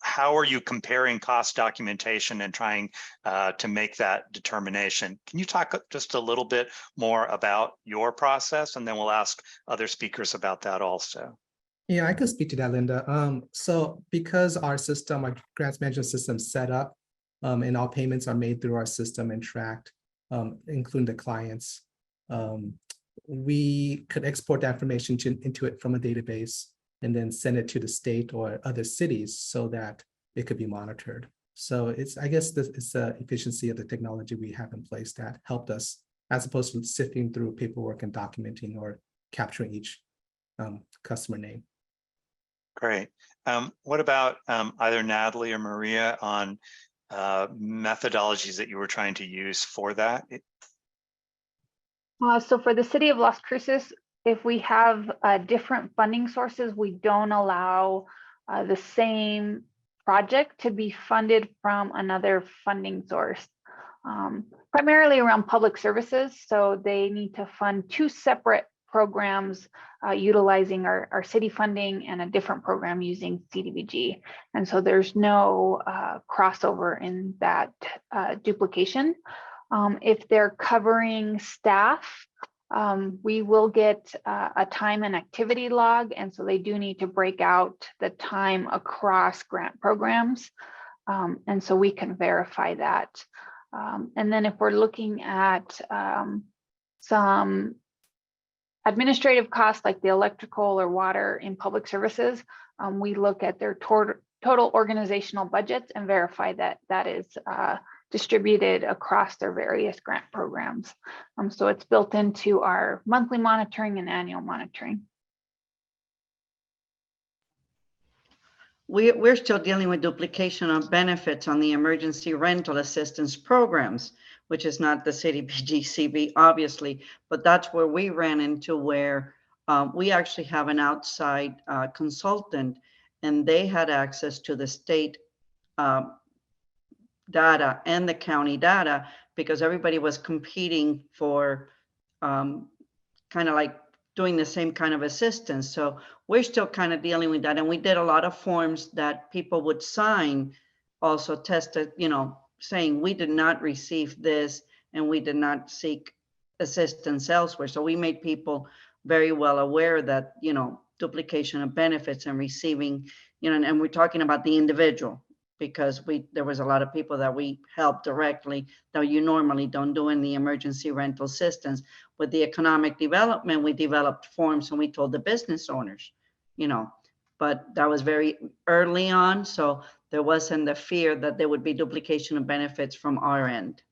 how are you comparing cost documentation and trying to make that determination? Can you talk just a little bit more about your process, and then we'll ask other speakers about that also. Yeah, I could speak to that, Linda. So because our system, our grants management system is set up, and all payments are made through our system and tracked, including the clients, we could export that information into it from a database and then send it to the state or other cities so that it could be monitored. So I guess it's the efficiency of the technology we have in place that helped us, as opposed to sifting through paperwork and documenting or capturing each customer name. Great. What about either Natalie or Maria on methodologies that you were trying to use for that? So for the city of Las Cruces, if we have different funding sources, we don't allow the same project to be funded from another funding source, primarily around public services. So they need to fund two separate programs utilizing our city funding and a different program using CDBG. And so there's no crossover in that duplication. If they're covering staff, we will get a time and activity log. And so they do need to break out the time across grant programs. And so we can verify that. And then if we're looking at some administrative costs like the electrical or water in public services, we look at their total organizational budgets and verify that that is distributed across their various grant programs. So it's built into our monthly monitoring and annual monitoring. We're still dealing with duplication of benefits on the emergency rental assistance programs, which is not the CDBG-CB, obviously, but that's where we ran into where we actually have an outside consultant, and they had access to the state data and the county data because everybody was competing for kind of like doing the same kind of assistance. So we're still kind of dealing with that. And we did a lot of forms that people would sign, also tested, you know, saying we did not receive this and we did not seek assistance elsewhere. So we made people very well aware that, you know, duplication of benefits and receiving, you know, and we're talking about the individual, because there was a lot of people that we helped directly that you normally don't do in the emergency rental assistance. With the economic development, we developed forms and we told the business owners, you know, but that was very early on. So there wasn't the fear that there would be duplication of benefits from our end.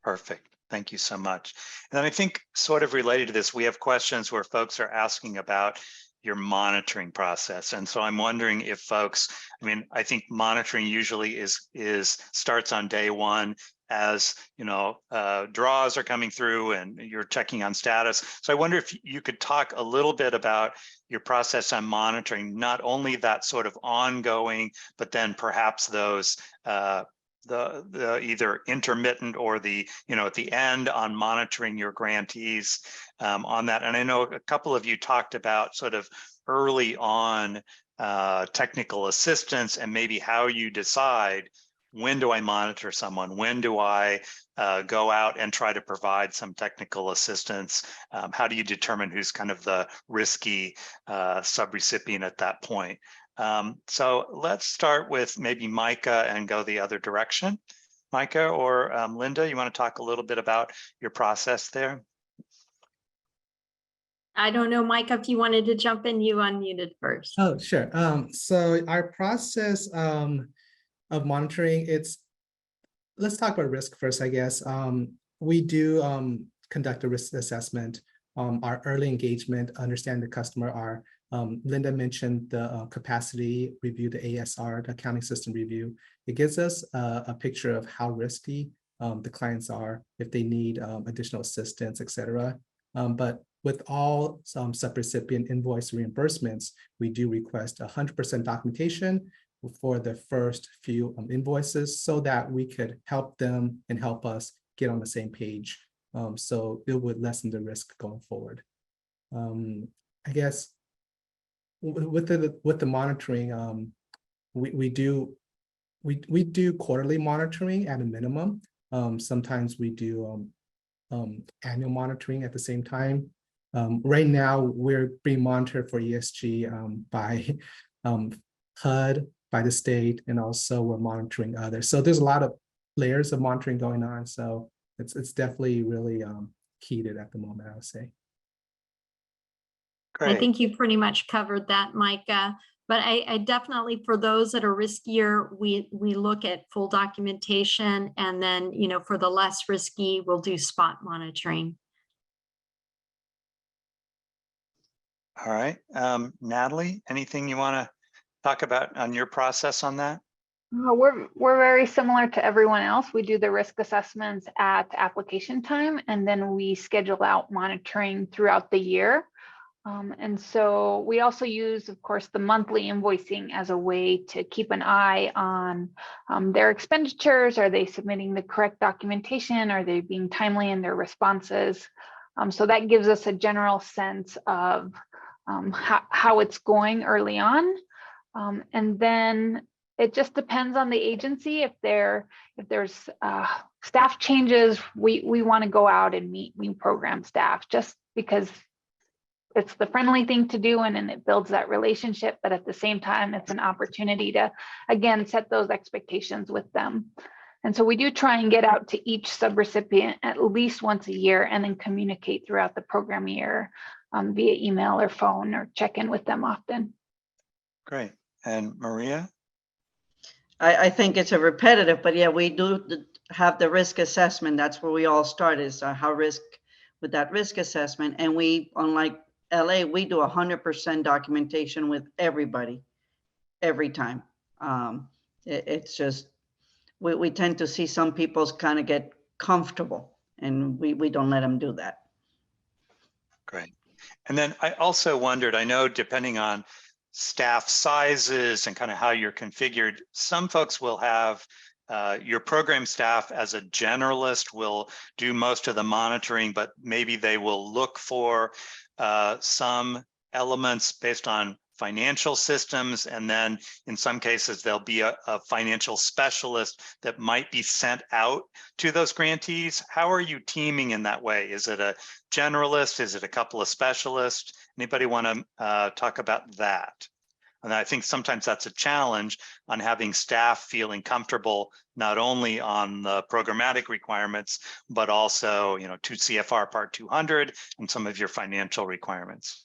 Perfect. Thank you so much. And I think sort of related to this, we have questions where folks are asking about your monitoring process. And so I'm wondering if folks, I mean, I think monitoring usually starts on day one as, you know, draws are coming through and you're checking on status. So I wonder if you could talk a little bit about your process on monitoring, not only that sort of ongoing, but then perhaps those the either intermittent or the, you know, at the end on monitoring your grantees on that. And I know a couple of you talked about sort of early on technical assistance and maybe how you decide, when do I monitor someone? When do I go out and try to provide some technical assistance? How do you determine who's kind of the risky subrecipient at that point? So let's start with maybe Micah and go the other direction. Micah or Linda, you want to talk a little bit about your process there? I don't know, Micah, if you wanted to jump in, you unmuted first. Oh, sure. So our process of monitoring, let's talk about risk first, I guess. We do conduct a risk assessment, our early engagement, understand the customer, Linda mentioned the capacity review, the ASR, the accounting system review. It gives us a picture of how risky the clients are, if they need additional assistance, et cetera. But with all subrecipient invoice reimbursements, we do request 100% documentation for the first few invoices so that we could help them and help us get on the same page. So it would lessen the risk going forward. I guess with the monitoring, we do quarterly monitoring at a minimum. Sometimes we do annual monitoring at the same time. Right now, we're being monitored for ESG by HUD, by the state, and also we're monitoring others. So there's a lot of layers of monitoring going on. So it's definitely really heated at the moment, I would say. Great. I think you pretty much covered that, Micah. But I definitely, for those that are riskier, we look at full documentation, and then, you know, for the less risky, we'll do spot monitoring. All right. Natalie, anything you want to talk about on your process on that? We're very similar to everyone else. We do the risk assessments at application time, and then we schedule out monitoring throughout the year. And so we also use, of course, the monthly invoicing as a way to keep an eye on their expenditures. Are they submitting the correct documentation? Are they being timely in their responses? So that gives us a general sense of how it's going early on. And then it just depends on the agency. If there's staff changes, we want to go out and meet new program staff, just because it's the friendly thing to do, and it builds that relationship. But at the same time, it's an opportunity to, again, set those expectations with them. And so we do try and get out to each subrecipient at least once a year, and then communicate throughout the program year via email or phone, or check in with them often. Great. And Maria? I think it's a repetitive, but yeah, we do have the risk assessment. That's where we all start, is how risk, with that risk assessment. And we, unlike LA, we do 100% documentation with everybody, every time. It's just, we tend to see some people's kind of get comfortable, and we don't let them do that. Great. And then I also wondered, I know depending on staff sizes and kind of how you're configured, some folks will have your program staff as a generalist will do most of the monitoring, but maybe they will look for some elements based on financial systems. And then in some cases, there'll be a financial specialist that might be sent out to those grantees. How are you teaming in that way? Is it a generalist? Is it a couple of specialists? Anybody want to talk about that? And I think sometimes that's a challenge on having staff feeling comfortable, not only on the programmatic requirements, but also, 2 CFR Part 200 and some of your financial requirements.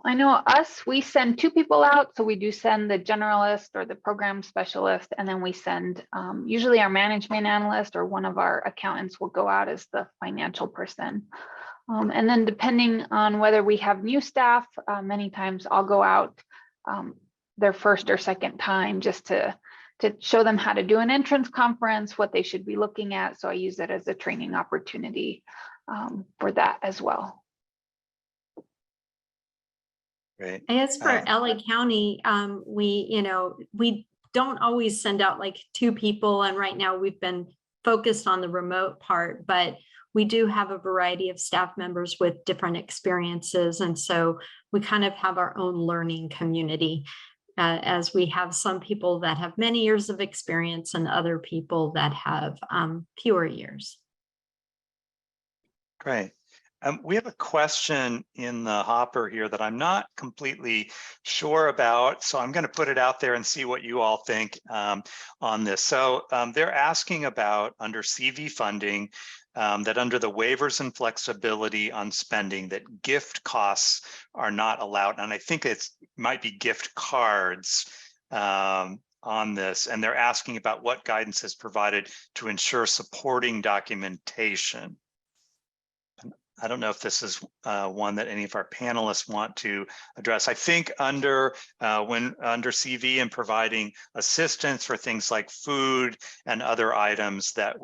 I know us, we send 2 people out. So we do send the generalist or the program specialist, and then we send usually our management analyst or one of our accountants will go out as the financial person. And then depending on whether we have new staff, many times I'll go out their first or second time just to show them how to do an entrance conference, what they should be looking at. So I use it as a training opportunity for that as well. Great. As for LA County, we don't always send out like 2 people. And right now we've been focused on the remote part, but we do have a variety of staff members with different experiences. And so we kind of have our own learning community, as we have some people that have many years of experience and other people that have fewer years. Great. We have a question in the hopper here that I'm not completely sure about, so I'm going to put it out there and see what you all think on this. So they're asking about, under CV funding, that under the waivers and flexibility on spending, that gift costs are not allowed. And I think it might be gift cards on this. And they're asking about what guidance is provided to ensure supporting documentation. I don't know if this is one that any of our panelists want to address. I think under under CV and providing assistance for things like food and other items, that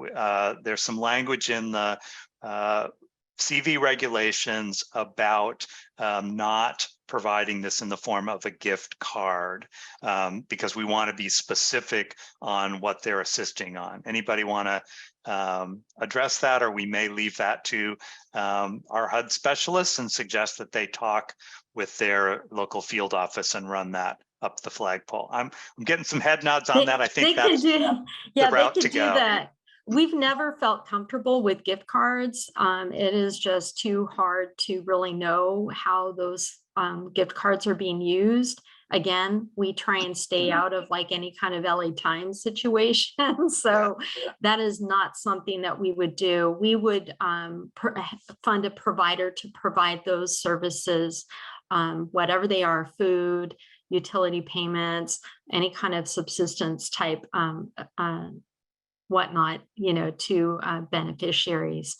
there's some language in the CV regulations about not providing this in the form of a gift card, because we want to be specific on what they're assisting on. Anybody want to address that, or we may leave that to our HUD specialists and suggest that they talk with their local field office and run that up the flagpole. I'm getting some head nods on that. I think that's the route to go. That. We've never felt comfortable with gift cards. It is just too hard to really know how those gift cards are being used. Again, we try and stay out of like any kind of LA Times situation. So that is not something that we would do. We would fund a provider to provide those services, whatever they are, food, utility payments, any kind of subsistence type whatnot, to beneficiaries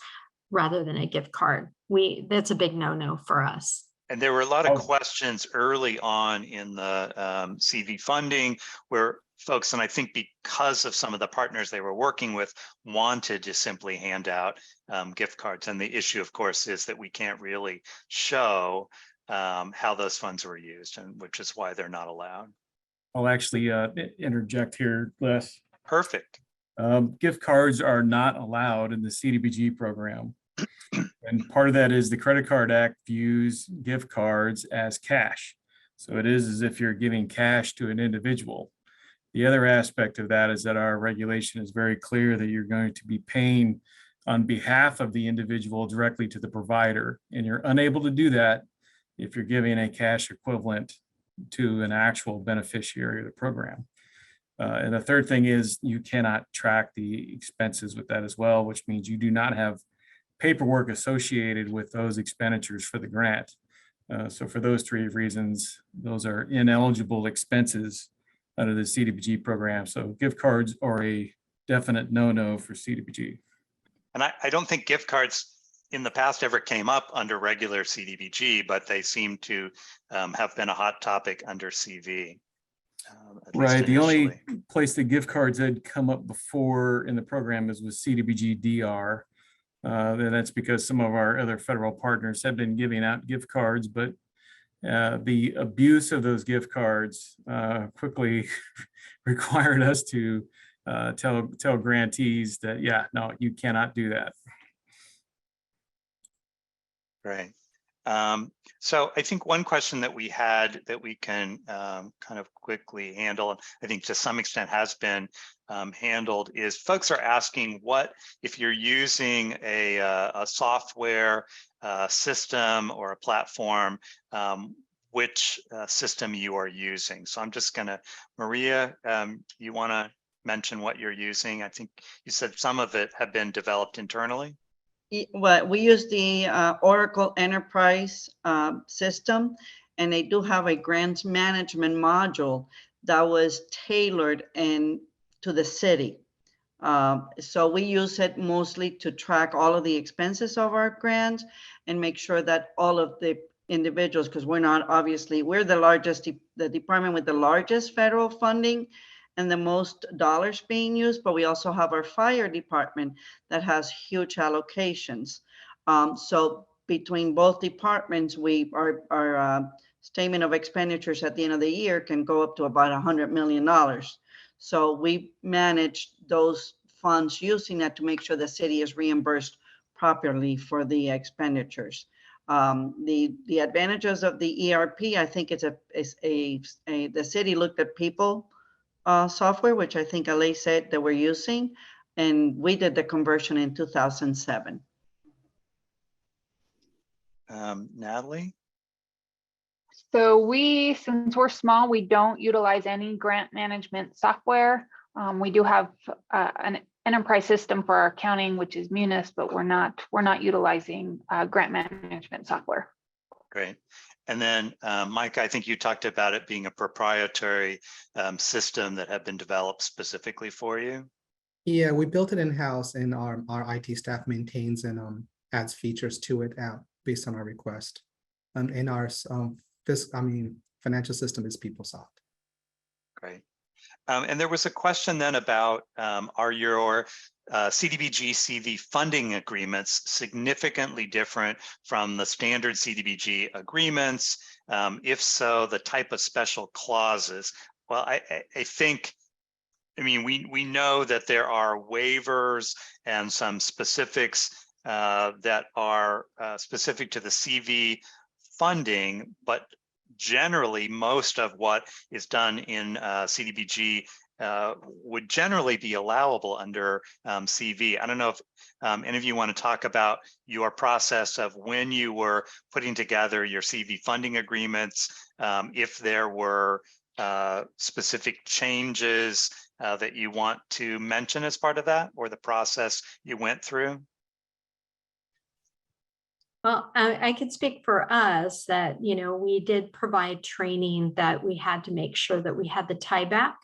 rather than a gift card. That's a big no-no for us. And there were a lot of questions early on in the CV funding where folks, and I think because of some of the partners they were working with, wanted to simply hand out gift cards. And the issue, of course, is that we can't really show how those funds were used, and which is why they're not allowed. I'll actually interject here, Les. Perfect. Gift cards are not allowed in the CDBG program. And part of that is the Credit Card Act views gift cards as cash. So it is as if you're giving cash to an individual. The other aspect of that is that our regulation is very clear that you're going to be paying on behalf of the individual directly to the provider. And you're unable to do that if you're giving a cash equivalent to an actual beneficiary of the program. And the third thing is you cannot track the expenses with that as well, which means you do not have paperwork associated with those expenditures for the grant. So for those 3 reasons, those are ineligible expenses under the CDBG program. So gift cards are a definite no-no for CDBG. And I don't think gift cards in the past ever came up under regular CDBG, but they seem to have been a hot topic under CV. At least Right. The only initially. place the gift cards had come up before in the program is with CDBG DR. And that's because some of our other federal partners have been giving out gift cards, but the abuse of those gift cards quickly required us to tell grantees that, yeah, no, you cannot do that. Right. So I think one question that we had that we can kind of quickly handle, and I think to some extent has been handled, is folks are asking what if you're using a software system or a platform, which system you are using. So I'm just gonna, Maria, you wanna mention what you're using? I think you said some of it have been developed internally. Well, we use the Oracle Enterprise system, and they do have a grants management module that was tailored to the city. So we use it mostly to track all of the expenses of our grants and make sure that all of the individuals, because we're not, obviously, we're the largest, the department with the largest federal funding and the most dollars being used, but we also have our fire department that has huge allocations. So between both departments, our statement of expenditures at the end of the year can go up to about $100 million. So we manage those funds using that to make sure the city is reimbursed properly for the expenditures. The advantages of the ERP, I think the city looked at people software, which I think Ale said that we're using, and we did the conversion in 2007. Natalie? So since we're small, we don't utilize any grant management software. We do have an enterprise system for our accounting, which is Munis, but we're not utilizing grant management software. Great. And then, Mike, I think you talked about it being a proprietary system that had been developed specifically for you. Yeah, we built it in-house, and our IT staff maintains and adds features to it based on our request. And our financial system is PeopleSoft. Great. And there was a question then about are your CDBG CV funding agreements significantly different from the standard CDBG agreements? If so, the type of special clauses. Well, I think, we know that there are waivers and some specifics that are specific to the CV funding, but generally most of what is done in CDBG would generally be allowable under CV. I don't know if any of you want to talk about your process of when you were putting together your CV funding agreements, if there were specific changes that you want to mention as part of that, or the process you went through. Well, I could speak for us that, we did provide training that we had to make sure that we had the tie back.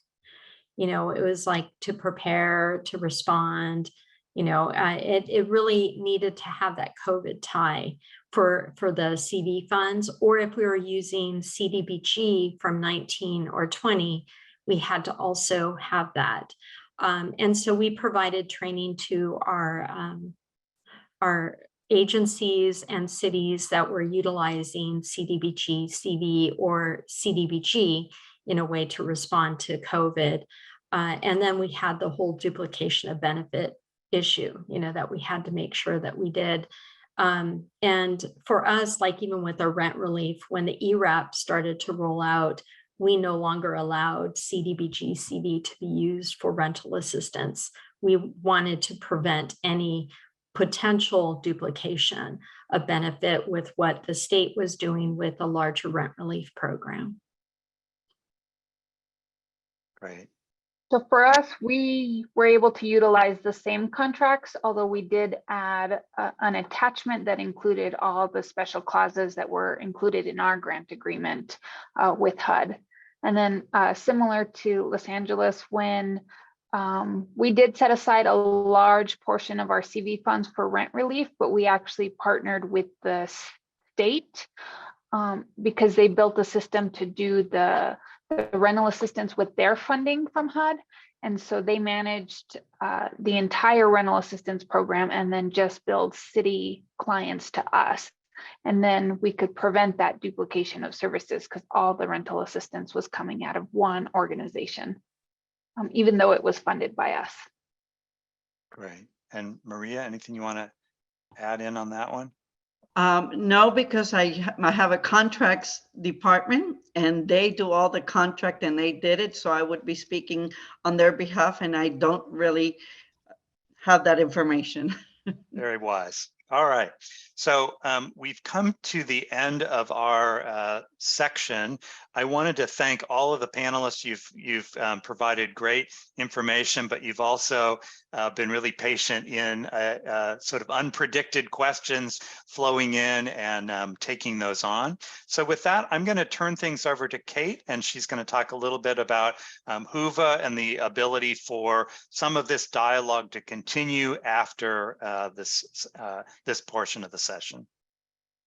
It was like to prepare, to respond, it really needed to have that COVID tie for the CV funds, or if we were using CDBG from 19 or 20, we had to also have that. And so we provided training to our agencies and cities that were utilizing CDBG, CV, or CDBG in a way to respond to COVID. And then we had the whole duplication of benefit issue, that we had to make sure that we did. And for us, like even with our rent relief, when the ERAP started to roll out, we no longer allowed CDBG CV to be used for rental assistance. We wanted to prevent any potential duplication of benefit with what the state was doing with the larger rent relief program. Great. So for us, we were able to utilize the same contracts, although we did add an attachment that included all the special clauses that were included in our grant agreement with HUD. And then similar to Los Angeles, when we did set aside a large portion of our CV funds for rent relief, but we actually partnered with the state because they built a system to do the rental assistance with their funding from HUD. And so they managed the entire rental assistance program and then just billed city clients to us. And then we could prevent that duplication of services because all the rental assistance was coming out of one organization, even though it was funded by us. Great. And Maria, anything you want to add in on that one? No, because I have a contracts department and they do all the contract and they did it. So I would be speaking on their behalf and I don't really have that information. Very wise. All right. So we've come to the end of our section. I wanted to thank all of the panelists. You've provided great information, but you've also been really patient in sort of unpredicted questions flowing in and taking those on. So with that, I'm going to turn things over to Kate, and she's going to talk a little bit about HUVA and the ability for some of this dialogue to continue after this portion of the session.